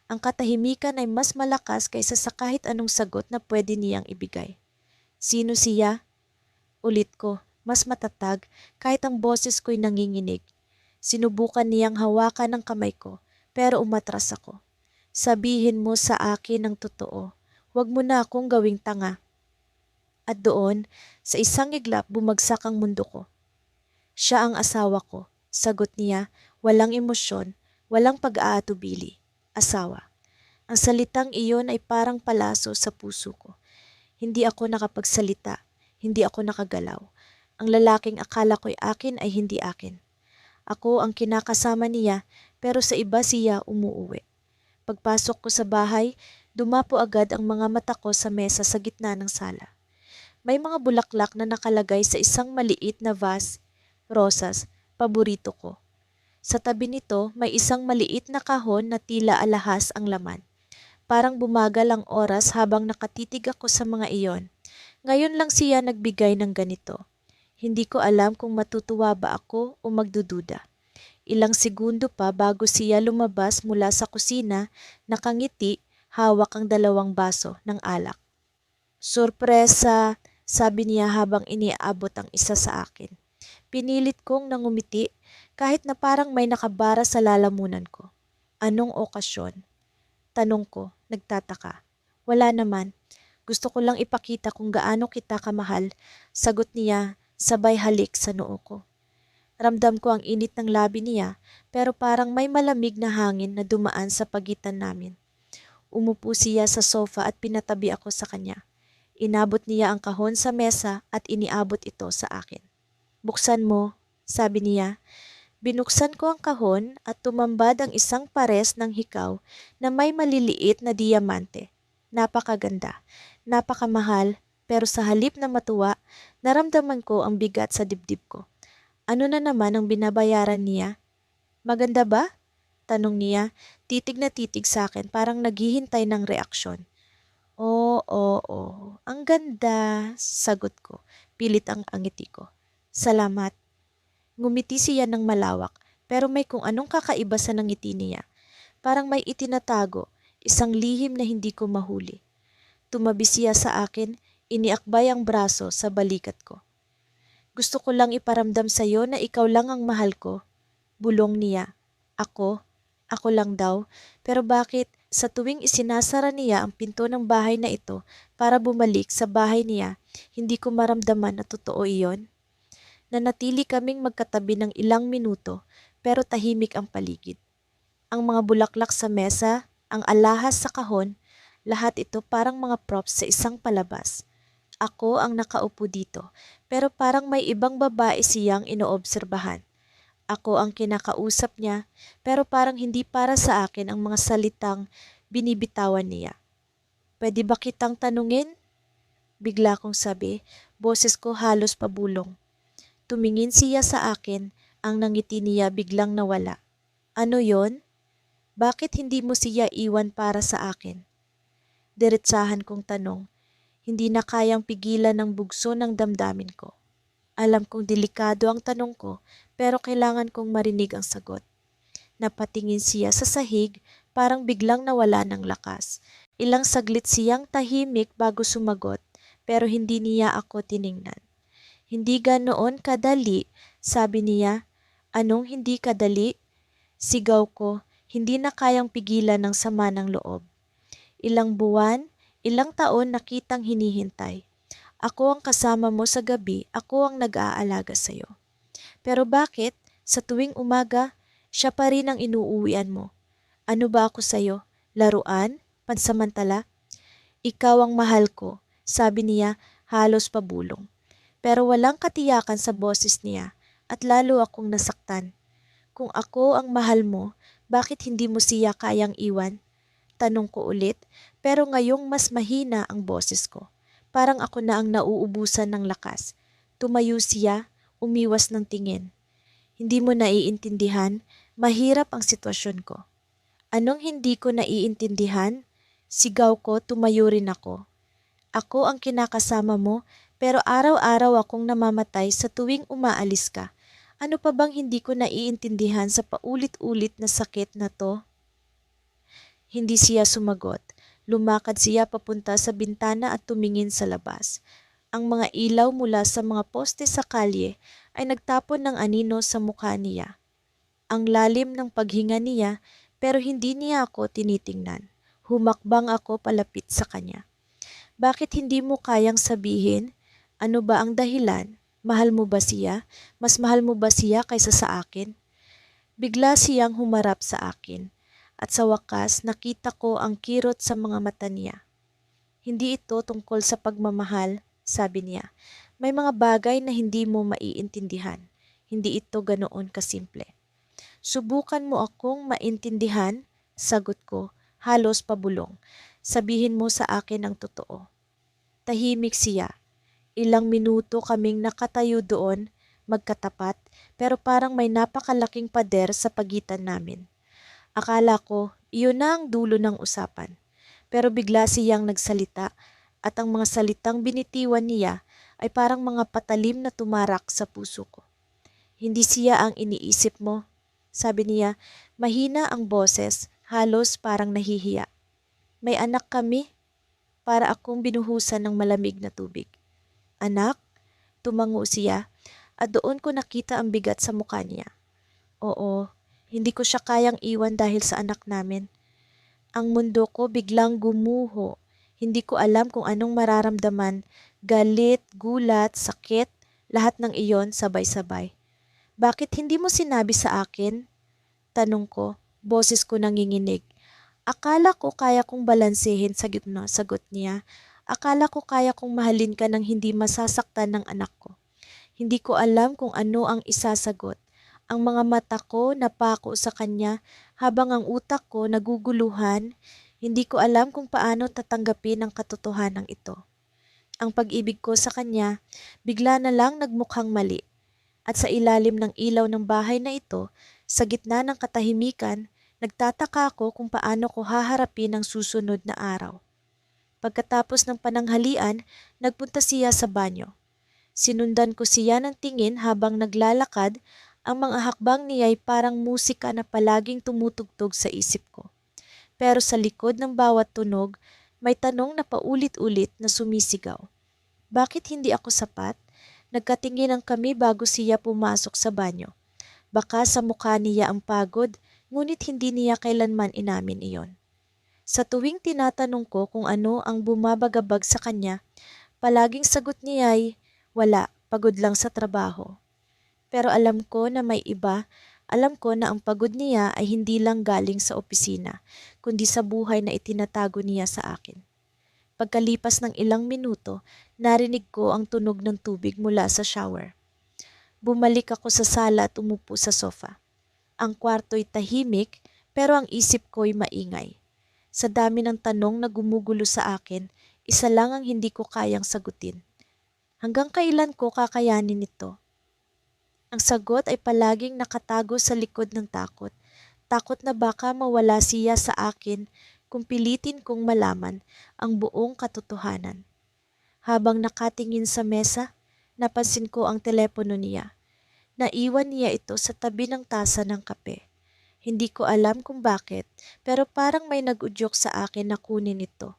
Ang katahimikan ay mas malakas kaysa sa kahit anong sagot na pwede niyang ibigay. Sino siya? Ulit ko, mas matatag kahit ang boses ko'y nanginginig. Sinubukan niyang hawakan ang kamay ko, pero umatras ako. Sabihin mo sa akin ang totoo. Huwag mo na akong gawing tanga. At doon, sa isang iglap bumagsak ang mundo ko. Siya ang asawa ko. Sagot niya, walang emosyon, walang pag-aatubili. Asawa. Ang salitang iyon ay parang palaso sa puso ko. Hindi ako nakapagsalita, hindi ako nakagalaw. Ang lalaking akala ko'y akin ay hindi akin. Ako ang kinakasama niya pero sa iba siya umuuwi. Pagpasok ko sa bahay, dumapo agad ang mga mata ko sa mesa sa gitna ng sala. May mga bulaklak na nakalagay sa isang maliit na vase, rosas, paborito ko. Sa tabi nito may isang maliit na kahon na tila alahas ang laman. Parang bumagal ang oras habang nakatitig ako sa mga iyon. Ngayon lang siya nagbigay ng ganito. Hindi ko alam kung matutuwa ba ako o magdududa. Ilang segundo pa bago siya lumabas mula sa kusina, nakangiti, hawak ang 2 baso ng alak. Sorpresa, sabi niya habang iniabot ang isa sa akin. Pinilit kong nangumiti kahit na parang may nakabara sa lalamunan ko. Anong okasyon? Tanong ko, nagtataka. Wala naman. Gusto ko lang ipakita kung gaano kita kamahal. Sagot niya, sabay halik sa noo ko. Ramdam ko ang init ng labi niya, pero parang may malamig na hangin na dumaan sa pagitan namin. Umupo siya sa sofa at pinatabi ako sa kanya. Inabot niya ang kahon sa mesa at iniabot ito sa akin. Buksan mo, sabi niya. Binuksan ko ang kahon at tumambad ang isang pares ng hikaw na may maliliit na diamante. Napakaganda, napakamahal, pero sa halip na matuwa, naramdaman ko ang bigat sa dibdib ko. Ano na naman ang binabayaran niya? Maganda ba? Tanong niya, titig na titig sa akin, parang naghihintay ng reaksyon. Oo, ang ganda, sagot ko. Pilit ang angiti ko. Salamat. Ngumiti siya ng malawak, pero may kung anong kakaiba sa ngiti niya. Parang may itinatago, isang lihim na hindi ko mahuli. Tumabi siya sa akin, iniakbay ang braso sa balikat ko. Gusto ko lang iparamdam sa iyo na ikaw lang ang mahal ko. Bulong niya. Ako lang daw. Pero bakit sa tuwing isinasara niya ang pinto ng bahay na ito para bumalik sa bahay niya, hindi ko maramdaman na totoo iyon? Nanatili kaming magkatabi ng ilang minuto pero tahimik ang paligid. Ang mga bulaklak sa mesa, ang alahas sa kahon, lahat ito parang mga props sa isang palabas. Ako ang nakaupo dito, pero parang may ibang babae siyang inoobserbahan. Ako ang kinakausap niya, pero parang hindi para sa akin ang mga salitang binibitawan niya. Pwede ba kitang tanungin? Bigla kong sabi, boses ko halos pabulong. Tumingin siya sa akin, ang nangiti niya biglang nawala. Ano yon? Bakit hindi mo siya iwan para sa akin? Diretsahan kong tanong. Hindi na kayang pigilan ng bugso ng damdamin ko. Alam kong delikado ang tanong ko, pero kailangan kong marinig ang sagot. Napatingin siya sa sahig, parang biglang nawala ng lakas. Ilang saglit siyang tahimik bago sumagot, pero hindi niya ako tiningnan. Hindi ganoon kadali, sabi niya. Anong hindi kadali? Sigaw ko, hindi na kayang pigilan ng sama ng loob. Ilang buwan, ilang taon na kitang hinihintay. Ako ang kasama mo sa gabi, ako ang nag-aalaga sa iyo. Pero bakit, sa tuwing umaga, siya pa rin ang inuuwian mo? Ano ba ako sa iyo? Laruan? Pansamantala? Ikaw ang mahal ko, sabi niya halos pabulong. Pero walang katiyakan sa boses niya at lalo akong nasaktan. Kung ako ang mahal mo, bakit hindi mo siya kayang iwan? Tanong ko ulit, pero ngayong mas mahina ang boses ko. Parang ako na ang nauubusan ng lakas. Tumayo siya, umiwas ng tingin. Hindi mo naiintindihan, mahirap ang sitwasyon ko. Anong hindi ko naiintindihan? Sigaw ko, tumayo rin ako. Ako ang kinakasama mo, pero araw-araw akong namamatay sa tuwing umaalis ka. Ano pa bang hindi ko naiintindihan sa paulit-ulit na sakit na to? Hindi siya sumagot. Lumakad siya papunta sa bintana at tumingin sa labas. Ang mga ilaw mula sa mga poste sa kalye ay nagtapon ng anino sa mukha niya. Ang lalim ng paghinga niya, pero hindi niya ako tinitingnan. Humakbang ako palapit sa kanya. Bakit hindi mo kayang sabihin? Ano ba ang dahilan? Mahal mo ba siya? Mas mahal mo ba siya kaysa sa akin? Bigla siyang humarap sa akin at sa wakas nakita ko ang kirot sa mga mata niya. Hindi ito tungkol sa pagmamahal, sabi niya. May mga bagay na hindi mo maiintindihan. Hindi ito ganoon kasimple. Subukan mo akong maintindihan, sagot ko, halos pabulong. Sabihin mo sa akin ang totoo. Tahimik siya. Ilang minuto kaming nakatayo doon, magkatapat, pero parang may napakalaking pader sa pagitan namin. Akala ko, iyon na ang dulo ng usapan. Pero bigla siyang nagsalita at ang mga salitang binitiwan niya ay parang mga patalim na tumarak sa puso ko. Hindi siya ang iniisip mo, sabi niya, mahina ang boses, halos parang nahihiya. May anak kami, para akong binuhusan ng malamig na tubig. Anak? Tumango siya at doon ko nakita ang bigat sa mukha niya. Oo, hindi ko siya kayang iwan dahil sa anak namin. Ang mundo ko biglang gumuho. Hindi ko alam kung anong mararamdaman, galit, gulat, sakit, lahat ng iyon sabay-sabay. Bakit hindi mo sinabi sa akin? Tanong ko, boses ko nanginginig. Akala ko kaya kong balansehin, sagot niya. Akala ko kaya kong mahalin ka ng hindi masasaktan ng anak ko. Hindi ko alam kung ano ang isasagot. Ang mga mata ko napako sa kanya habang ang utak ko naguguluhan. Hindi ko alam kung paano tatanggapin ang katotohanan ito. Ang pag-ibig ko sa kanya bigla na lang nagmukhang mali. At sa ilalim ng ilaw ng bahay na ito, sa gitna ng katahimikan, nagtataka ako kung paano ko haharapin ang susunod na araw. Pagkatapos ng pananghalian, nagpunta siya sa banyo. Sinundan ko siya ng tingin habang naglalakad. Ang mga hakbang niya ay parang musika na palaging tumutugtog sa isip ko. Pero sa likod ng bawat tunog, may tanong na paulit-ulit na sumisigaw. Bakit hindi ako sapat? Nagkatinginan kami bago siya pumasok sa banyo. Baka sa mukha niya ang pagod, ngunit hindi niya kailanman inamin iyon. Sa tuwing tinatanong ko kung ano ang bumabagabag sa kanya, palaging sagot niya ay, wala, pagod lang sa trabaho. Pero alam ko na may iba, alam ko na ang pagod niya ay hindi lang galing sa opisina, kundi sa buhay na itinatago niya sa akin. Pagkalipas ng ilang minuto, narinig ko ang tunog ng tubig mula sa shower. Bumalik ako sa sala at umupo sa sofa. Ang kwarto'y tahimik, pero ang isip ko'y maingay. Sa dami ng tanong na gumugulo sa akin, isa lang ang hindi ko kayang sagutin. Hanggang kailan ko kakayanin ito? Ang sagot ay palaging nakatago sa likod ng takot. Takot na baka mawala siya sa akin kung pilitin kong malaman ang buong katotohanan. Habang nakatingin sa mesa, napansin ko ang telepono niya. Naiwan niya ito sa tabi ng tasa ng kape. Hindi ko alam kung bakit, pero parang may nag-udyok sa akin na kunin ito.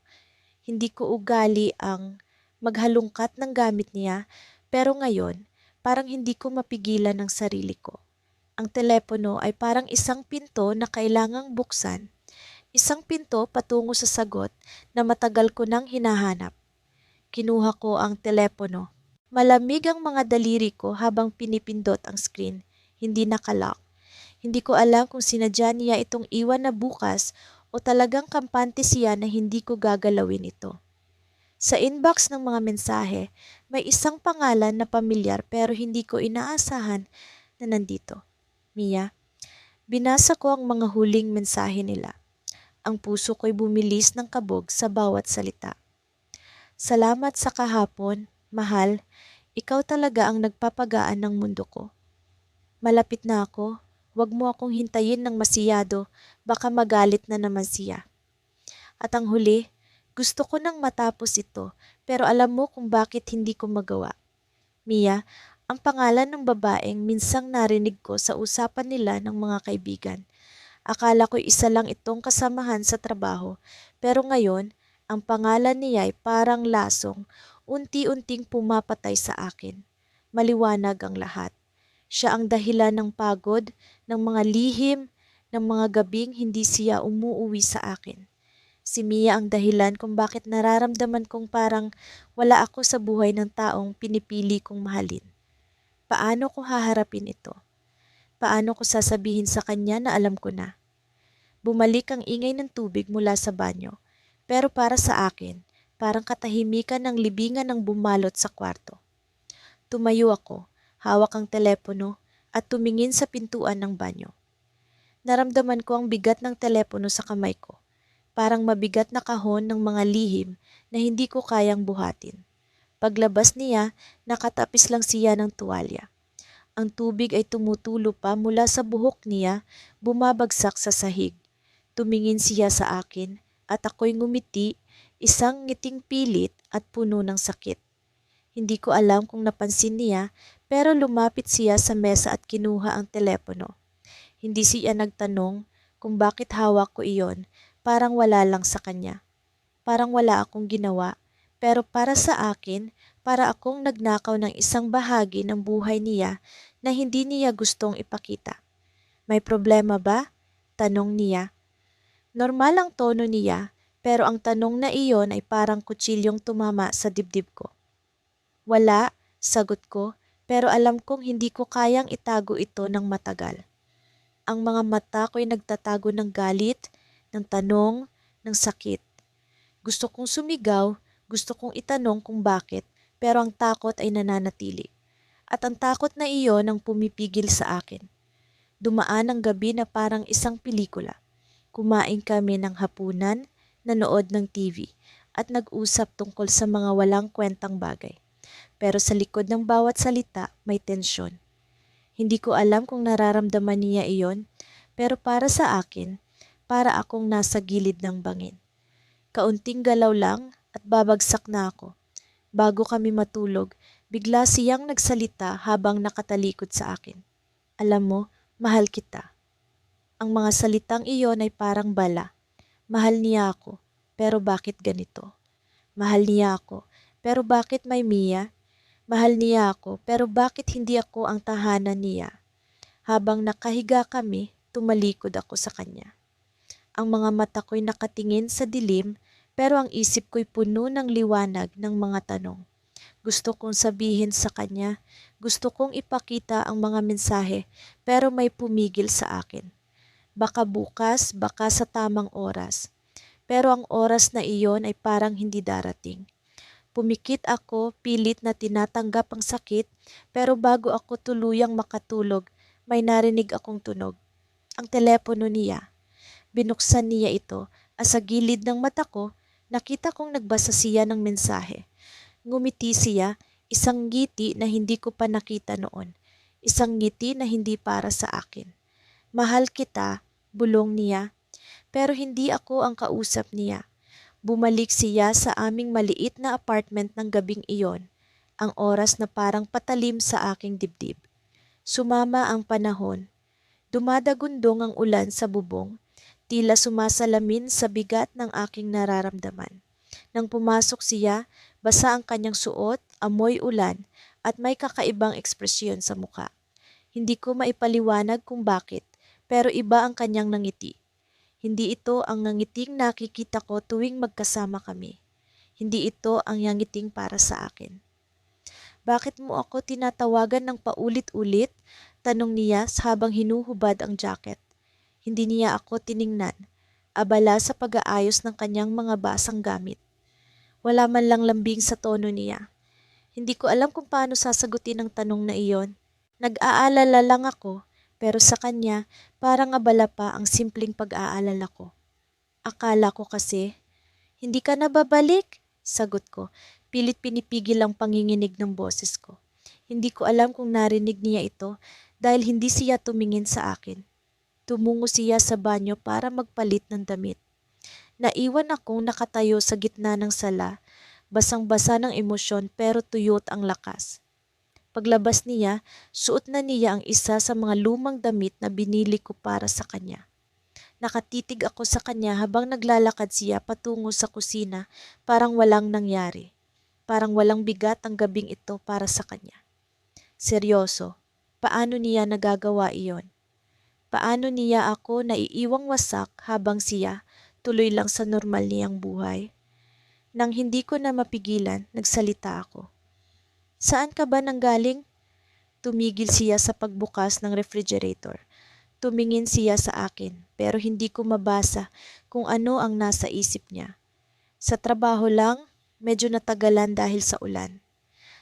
Hindi ko ugali ang maghalungkat ng gamit niya, pero ngayon, parang hindi ko mapigilan ang sarili ko. Ang telepono ay parang isang pinto na kailangang buksan. Isang pinto patungo sa sagot na matagal ko nang hinahanap. Kinuha ko ang telepono. Malamig ang mga daliri ko habang pinipindot ang screen. Hindi nakalock. Hindi ko alam kung sinadya niya itong iwan na bukas o talagang kampante siya na hindi ko gagalawin ito. Sa inbox ng mga mensahe, may isang pangalan na pamilyar pero hindi ko inaasahan na nandito. Mia, binasa ko ang mga huling mensahe nila. Ang puso ko'y bumilis ng kabog sa bawat salita. Salamat sa kahapon, mahal. Ikaw talaga ang nagpapagaan ng mundo ko. Malapit na ako. Huwag mo akong hintayin ng masiyado. Baka magalit na naman siya. At ang huli, gusto ko nang matapos ito, pero alam mo kung bakit hindi ko magawa. Mia, ang pangalan ng babaeng minsang narinig ko sa usapan nila ng mga kaibigan. Akala ko isa lang itong kasamahan sa trabaho, pero ngayon, ang pangalan niya ay parang lasong, unti-unting pumapatay sa akin. Maliwanag ang lahat. Siya ang dahilan ng pagod, ng mga lihim, ng mga gabing hindi siya umuuwi sa akin. Si Mia ang dahilan kung bakit nararamdaman kong parang wala ako sa buhay ng taong pinipili kong mahalin. Paano ko haharapin ito? Paano ko sasabihin sa kanya na alam ko na? Bumalik ang ingay ng tubig mula sa banyo, pero para sa akin, parang katahimikan ng libingan ng bumalot sa kwarto. Tumayo ako, hawak ang telepono at tumingin sa pintuan ng banyo. Naramdaman ko ang bigat ng telepono sa kamay ko. Parang mabigat na kahon ng mga lihim na hindi ko kayang buhatin. Paglabas niya, nakatapis lang siya ng tuwalya. Ang tubig ay tumutulo pa mula sa buhok niya, bumabagsak sa sahig. Tumingin siya sa akin at ako'y ngumiti, isang ngiting pilit at puno ng sakit. Hindi ko alam kung napansin niya, pero lumapit siya sa mesa at kinuha ang telepono. Hindi siya nagtanong kung bakit hawak ko iyon. Parang wala lang sa kanya. Parang wala akong ginawa. Pero para sa akin, para akong nagnakaw ng isang bahagi ng buhay niya na hindi niya gustong ipakita. May problema ba? Tanong niya. Normal ang tono niya, pero ang tanong na iyon ay parang kutsilyong tumama sa dibdib ko. Wala, sagot ko, pero alam kong hindi ko kayang itago ito ng matagal. Ang mga mata ko'y nagtatago ng galit, ng tanong, ng sakit. Gusto kong sumigaw, gusto kong itanong kung bakit, pero ang takot ay nananatili. At ang takot na iyon ang pumipigil sa akin. Dumaan ang gabi na parang isang pelikula. Kumain kami ng hapunan, nanood ng TV, at nag-usap tungkol sa mga walang kwentang bagay. Pero sa likod ng bawat salita may tensyon. Hindi ko alam kung nararamdaman niya iyon, pero para sa akin, para akong nasa gilid ng bangin. Kaunting galaw lang at babagsak na ako. Bago kami matulog, bigla siyang nagsalita habang nakatalikod sa akin. Alam mo, mahal kita. Ang mga salitang iyon ay parang bala. Mahal niya ako, pero bakit ganito? Mahal niya ako, pero bakit may Mia? Mahal niya ako, pero bakit hindi ako ang tahanan niya? Habang nakahiga kami, tumalikod ako sa kanya. Ang mga mata ko'y nakatingin sa dilim, pero ang isip ko'y puno ng liwanag ng mga tanong. Gusto kong sabihin sa kanya, gusto kong ipakita ang mga mensahe, pero may pumigil sa akin. Baka bukas, baka sa tamang oras. Pero ang oras na iyon ay parang hindi darating. Pumikit ako, pilit na tinatanggap ang sakit, pero bago ako tuluyang makatulog, may narinig akong tunog. Ang telepono niya. Binuksan niya ito at sa gilid ng mata ko, nakita kong nagbasa siya ng mensahe. Ngumiti siya, isang ngiti na hindi ko pa nakita noon. Isang ngiti na hindi para sa akin. Mahal kita, bulong niya. Pero hindi ako ang kausap niya. Bumalik siya sa aming maliit na apartment ng gabing iyon, ang oras na parang patalim sa aking dibdib. Sumama ang panahon. Dumadagundong ang ulan sa bubong, tila sumasalamin sa bigat ng aking nararamdaman. Nang pumasok siya, basa ang kanyang suot, amoy ulan, at may kakaibang ekspresyon sa muka. Hindi ko maipaliwanag kung bakit, pero iba ang kanyang nangiti. Hindi ito ang nangiting nakikita ko tuwing magkasama kami. Hindi ito ang nangiting para sa akin. Bakit mo ako tinatawagan ng paulit-ulit? Tanong niya habang hinuhubad ang jacket. Hindi niya ako tiningnan, abala sa pag-aayos ng kanyang mga basang gamit. Wala man lang lambing sa tono niya. Hindi ko alam kung paano sasagutin ang tanong na iyon. Nag-aalala lang ako, pero sa kanya, parang abala pa ang simpleng pag-aalala ko. Akala ko kasi, hindi ka na babalik? Sagot ko, pilit pinipigil ang panginginig ng boses ko. Hindi ko alam kung narinig niya ito dahil hindi siya tumingin sa akin. Tumungo siya sa banyo para magpalit ng damit. Naiwan akong nakatayo sa gitna ng sala, basang-basa ng emosyon pero tuyot ang lakas. Paglabas niya, suot na niya ang isa sa mga lumang damit na binili ko para sa kanya. Nakatitig ako sa kanya habang naglalakad siya patungo sa kusina, parang walang nangyari. Parang walang bigat ang gabing ito para sa kanya. Seryoso, paano niya nagagawa iyon? Paano niya ako naiiwang wasak habang siya tuloy lang sa normal niyang buhay? Nang hindi ko na mapigilan, nagsalita ako. Saan ka ba nanggaling? Tumigil siya sa pagbukas ng refrigerator. Tumingin siya sa akin pero hindi ko mabasa kung ano ang nasa isip niya. Sa trabaho lang, medyo natagalan dahil sa ulan.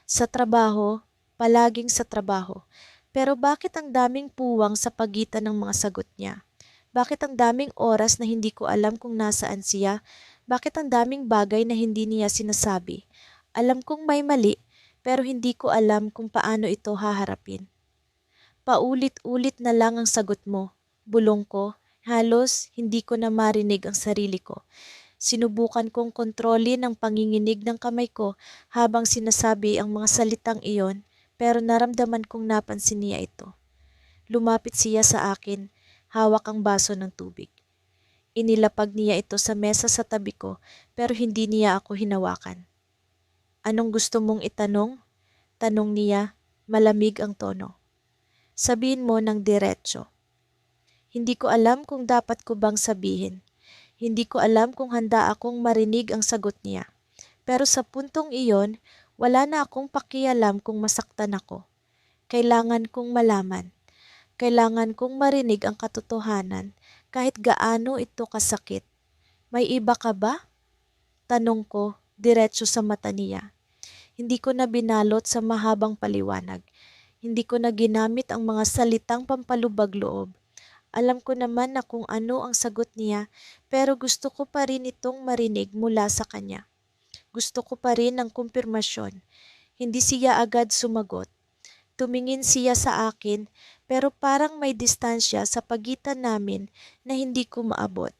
Sa trabaho, palaging sa trabaho. Pero bakit ang daming puwang sa pagitan ng mga sagot niya? Bakit ang daming oras na hindi ko alam kung nasaan siya? Bakit ang daming bagay na hindi niya sinasabi? Alam kong may mali, pero hindi ko alam kung paano ito haharapin. Paulit-ulit na lang ang sagot mo, bulong ko, halos hindi ko na marinig ang sarili ko. Sinubukan kong kontrolin ang panginginig ng kamay ko habang sinasabi ang mga salitang iyon, pero naramdaman kong napansin niya ito. Lumapit siya sa akin, hawak ang baso ng tubig. Inilapag niya ito sa mesa sa tabi ko, pero hindi niya ako hinawakan. Anong gusto mong itanong? Tanong niya, malamig ang tono. Sabihin mo ng diretso. Hindi ko alam kung dapat ko bang sabihin. Hindi ko alam kung handa akong marinig ang sagot niya. Pero sa puntong iyon, wala na akong pakialam kung masaktan ako. Kailangan kong malaman. Kailangan kong marinig ang katotohanan kahit gaano ito kasakit. May iba ka ba? Tanong ko, diretso sa mata niya. Hindi ko na binalot sa mahabang paliwanag. Hindi ko na ginamit ang mga salitang pampalubag loob. Alam ko naman na kung ano ang sagot niya, pero gusto ko pa rin itong marinig mula sa kanya. Gusto ko pa rin ng kumpirmasyon. Hindi siya agad sumagot. Tumingin siya sa akin, pero parang may distansya sa pagitan namin na hindi ko maabot.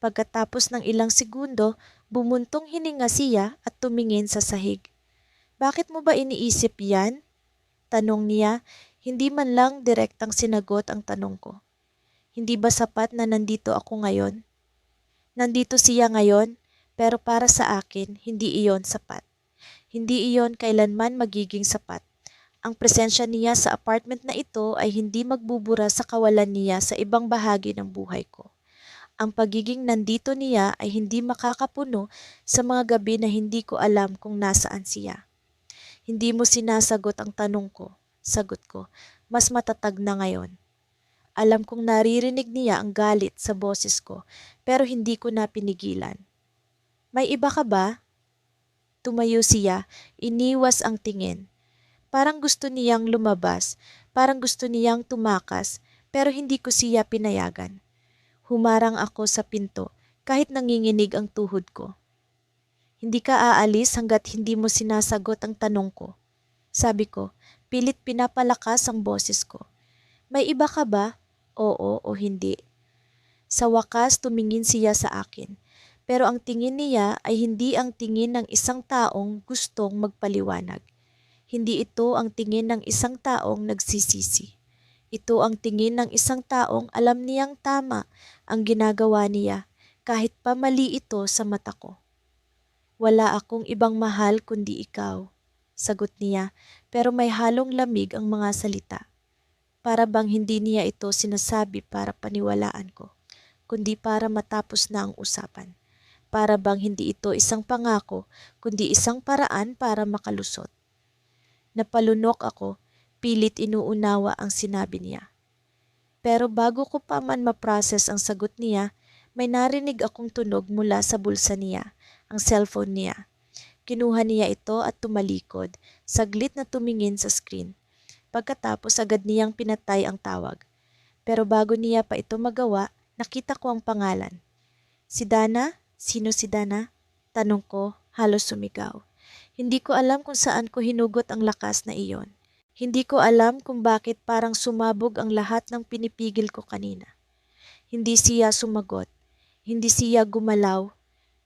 Pagkatapos ng ilang segundo, bumuntong hininga siya at tumingin sa sahig. Bakit mo ba iniisip yan? Tanong niya, hindi man lang direktang sinagot ang tanong ko. Hindi ba sapat na nandito ako ngayon? Nandito siya ngayon, pero para sa akin, hindi iyon sapat. Hindi iyon kailanman magiging sapat. Ang presensya niya sa apartment na ito ay hindi magbubura sa kawalan niya sa ibang bahagi ng buhay ko. Ang pagiging nandito niya ay hindi makakapuno sa mga gabi na hindi ko alam kung nasaan siya. Hindi mo sinasagot ang tanong ko, sagot ko, mas matatag na ngayon. Alam kong naririnig niya ang galit sa boses ko, pero hindi ko na pinigilan. May iba ka ba? Tumayo siya, iniwas ang tingin. Parang gusto niyang lumabas, parang gusto niyang tumakas, pero hindi ko siya pinayagan. Humarang ako sa pinto, kahit nanginginig ang tuhod ko. Hindi ka aalis hanggat hindi mo sinasagot ang tanong ko. Sabi ko, pilit pinapalakas ang boses ko. May iba ka ba? Oo o hindi. Sa wakas tumingin siya sa akin. Pero ang tingin niya ay hindi ang tingin ng isang taong gustong magpaliwanag. Hindi ito ang tingin ng isang taong nagsisisi. Ito ang tingin ng isang taong alam niyang tama ang ginagawa niya kahit pa mali ito sa mata ko. Wala akong ibang mahal kundi ikaw, sagot niya, pero may halong lamig ang mga salita. Para bang hindi niya ito sinasabi para paniwalaan ko, kundi para matapos na ang usapan. Para bang hindi ito isang pangako, kundi isang paraan para makalusot. Napalunok ako, pilit inuunawa ang sinabi niya. Pero bago ko pa man ma-process ang sagot niya, may narinig akong tunog mula sa bulsa niya, ang cellphone niya. Kinuha niya ito at tumalikod, saglit na tumingin sa screen. Pagkatapos agad niyang pinatay ang tawag. Pero bago niya pa ito magawa, nakita ko ang pangalan. Si Dana? Sino si Dana? Tanong ko, halos sumigaw. Hindi ko alam kung saan ko hinugot ang lakas na iyon. Hindi ko alam kung bakit parang sumabog ang lahat ng pinipigil ko kanina. Hindi siya sumagot. Hindi siya gumalaw.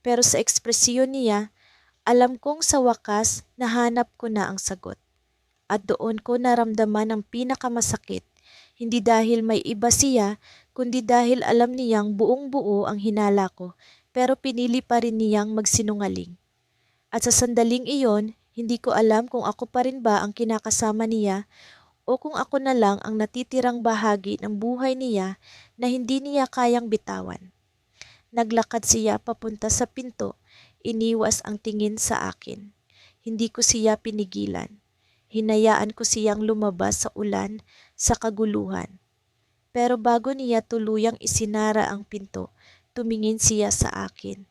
Pero sa ekspresyon niya, alam kong sa wakas nahanap ko na ang sagot. At doon ko naramdaman ang pinakamasakit, hindi dahil may iba siya, kundi dahil alam niyang buong buo ang hinala ko, pero pinili pa rin niyang magsinungaling. At sa sandaling iyon, hindi ko alam kung ako pa rin ba ang kinakasama niya o kung ako na lang ang natitirang bahagi ng buhay niya na hindi niya kayang bitawan. Naglakad siya papunta sa pinto, iniwas ang tingin sa akin. Hindi ko siya pinigilan. Hinayaan ko siyang lumabas sa ulan, sa kaguluhan. Pero bago niya tuluyang isinara ang pinto, tumingin siya sa akin.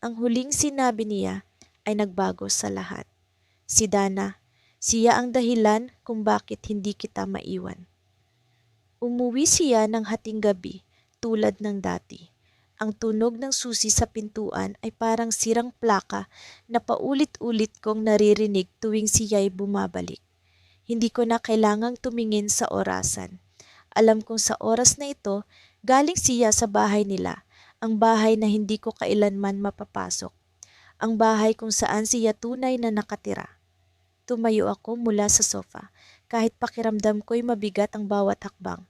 Ang huling sinabi niya ay nagbago sa lahat. Si Dana, siya ang dahilan kung bakit hindi kita maiwan. Umuwi siya ng hating gabi, tulad ng dati. Ang tunog ng susi sa pintuan ay parang sirang plaka na paulit-ulit kong naririnig tuwing siya'y bumabalik. Hindi ko na kailangang tumingin sa orasan. Alam kong sa oras na ito, galing siya sa bahay nila, ang bahay na hindi ko kailanman mapapasok. Ang bahay kung saan siya tunay na nakatira. Tumayo ako mula sa sofa, kahit pakiramdam ko'y mabigat ang bawat hakbang.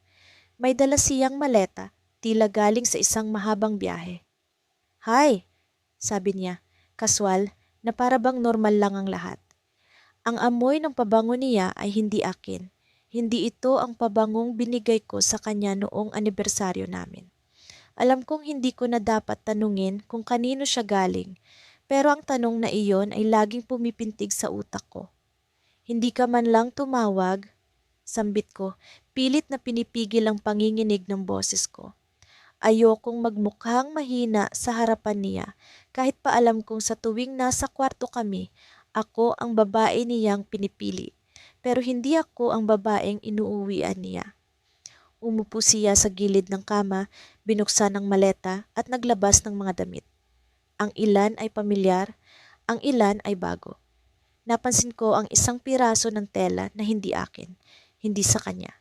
May dala siyang maleta, tila galing sa isang mahabang biyahe. Hi, sabi niya, kaswal na para bang normal lang ang lahat. Ang amoy ng pabango niya ay hindi akin. Hindi ito ang pabangong binigay ko sa kanya noong anibersaryo namin. Alam kong hindi ko na dapat tanungin kung kanino siya galing, pero ang tanong na iyon ay laging pumipintig sa utak ko. Hindi ka man lang tumawag, sambit ko, pilit na pinipigil ang panginginig ng boses ko. Ayokong magmukhang mahina sa harapan niya kahit pa alam kong sa tuwing nasa kwarto kami, ako ang babae niyang pinipili. Pero hindi ako ang babaeng inuuwian niya. Umupo siya sa gilid ng kama, binuksan ang maleta at naglabas ng mga damit. Ang ilan ay pamilyar, ang ilan ay bago. Napansin ko ang isang piraso ng tela na hindi akin, hindi sa kanya.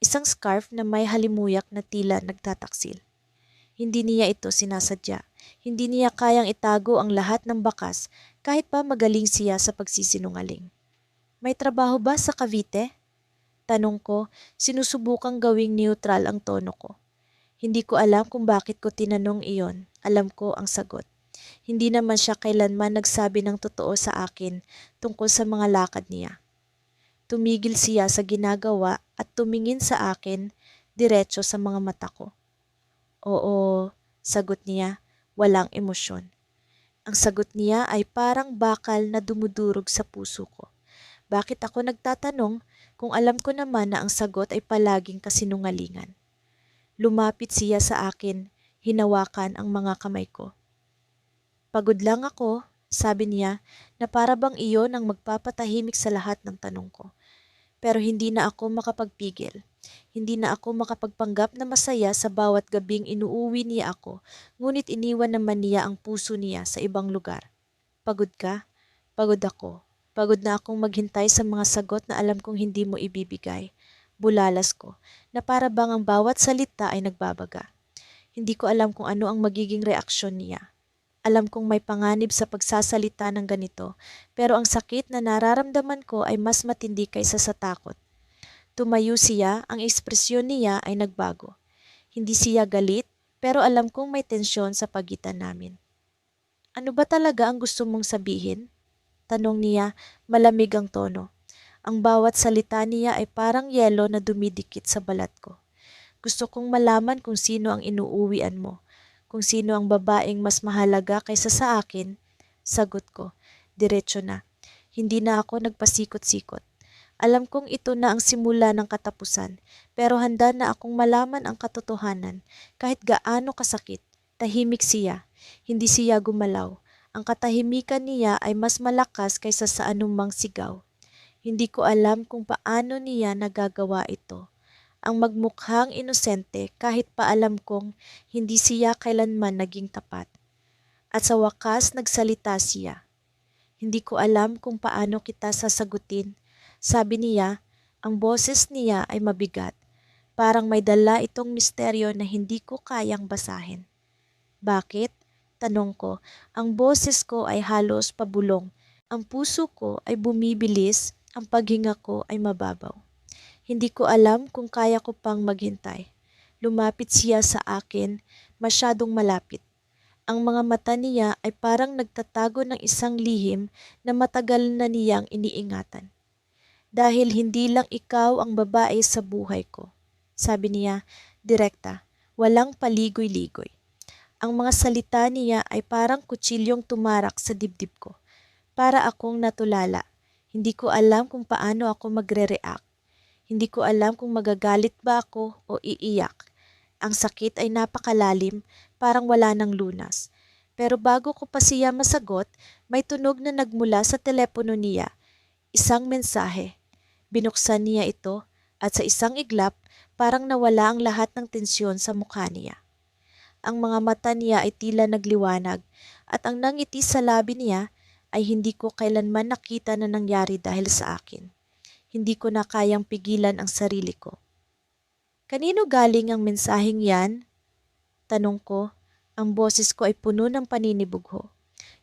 Isang scarf na may halimuyak na tila nagtataksil. Hindi niya ito sinasadya. Hindi niya kayang itago ang lahat ng bakas kahit pa magaling siya sa pagsisinungaling. May trabaho ba sa Cavite? Tanong ko, sinusubukang gawing neutral ang tono ko. Hindi ko alam kung bakit ko tinanong iyon. Alam ko ang sagot. Hindi naman siya kailanman nagsabi ng totoo sa akin tungkol sa mga lakad niya. Tumigil siya sa ginagawa at tumingin sa akin diretso sa mga mata ko. Oo, sagot niya, walang emosyon. Ang sagot niya ay parang bakal na dumudurog sa puso ko. Bakit ako nagtatanong kung alam ko naman na ang sagot ay palaging kasinungalingan? Lumapit siya sa akin, hinawakan ang mga kamay ko. Pagod lang ako, sabi niya, na para bang iyon ang magpapatahimik sa lahat ng tanong ko. Pero hindi na ako makapagpigil. Hindi na ako makapagpanggap na masaya sa bawat gabing inuuwi niya ako, ngunit iniwan naman niya ang puso niya sa ibang lugar. Pagod ka? Pagod ako. Pagod na akong maghintay sa mga sagot na alam kong hindi mo ibibigay. Bulalas ko, na para bang ang bawat salita ay nagbabaga. Hindi ko alam kung ano ang magiging reaksyon niya. Alam kong may panganib sa pagsasalita ng ganito, pero ang sakit na nararamdaman ko ay mas matindi kaysa sa takot. Tumayo siya, ang ekspresyon niya ay nagbago. Hindi siya galit, pero alam kong may tensyon sa pagitan namin. Ano ba talaga ang gusto mong sabihin? Tanong niya, malamig ang tono. Ang bawat salita niya ay parang yelo na dumidikit sa balat ko. Gusto kong malaman kung sino ang inuuwian mo, kung sino ang babaeng mas mahalaga kaysa sa akin. Sagot ko, diretso na. Hindi na ako nagpasikot-sikot. Alam kong ito na ang simula ng katapusan, pero handa na akong malaman ang katotohanan. Kahit gaano kasakit, tahimik siya. Hindi siya gumalaw. Ang katahimikan niya ay mas malakas kaysa sa anumang sigaw. Hindi ko alam kung paano niya nagagawa ito. Ang magmukhang inosente kahit pa alam kong hindi siya kailanman naging tapat. At sa wakas nagsalita siya. Hindi ko alam kung paano kita sasagutin. Sabi niya, ang boses niya ay mabigat. Parang may dala itong misteryo na hindi ko kayang basahin. Bakit? Tanong ko. Ang boses ko ay halos pabulong. Ang puso ko ay bumibilis. Ang paghinga ko ay mababaw. Hindi ko alam kung kaya ko pang maghintay. Lumapit siya sa akin, masyadong malapit. Ang mga mata niya ay parang nagtatago ng isang lihim na matagal na niyang iniingatan. Dahil hindi lang ikaw ang babae sa buhay ko. Sabi niya, direkta, walang paligoy-ligoy. Ang mga salita niya ay parang kutsilyong tumarak sa dibdib ko. Para akong natulala. Hindi ko alam kung paano ako magre-react. Hindi ko alam kung magagalit ba ako o iiyak. Ang sakit ay napakalalim, parang wala ng lunas. Pero bago ko pa siya masagot, may tunog na nagmula sa telepono niya. Isang mensahe. Binuksan niya ito at sa isang iglap, parang nawala ang lahat ng tensyon sa mukha niya. Ang mga mata niya ay tila nagliwanag at ang nangiti sa labi niya ay hindi ko kailanman nakita na nangyari dahil sa akin. Hindi ko na kayang pigilan ang sarili ko. Kanino galing ang mensaheng yan? Tanong ko. Ang boses ko ay puno ng paninibugho.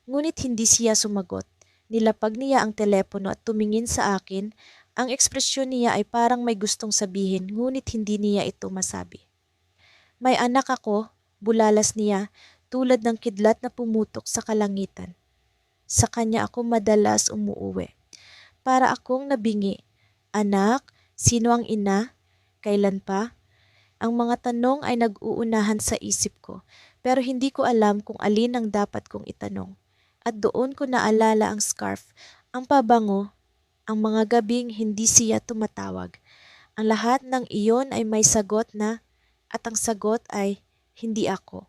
Ngunit hindi siya sumagot. Nilapag niya ang telepono at tumingin sa akin. Ang ekspresyon niya ay parang may gustong sabihin ngunit hindi niya ito masabi. May anak ako, bulalas niya, tulad ng kidlat na pumutok sa kalangitan. Sa kanya ako madalas umuuwi. Para akong nabingi. Anak, sino ang ina? Kailan pa? Ang mga tanong ay nag-uunahan sa isip ko, pero hindi ko alam kung alin ang dapat kong itanong. At doon ko naalala ang scarf, ang pabango, ang mga gabing hindi siya tumatawag. Ang lahat ng iyon ay may sagot na, at ang sagot ay hindi ako.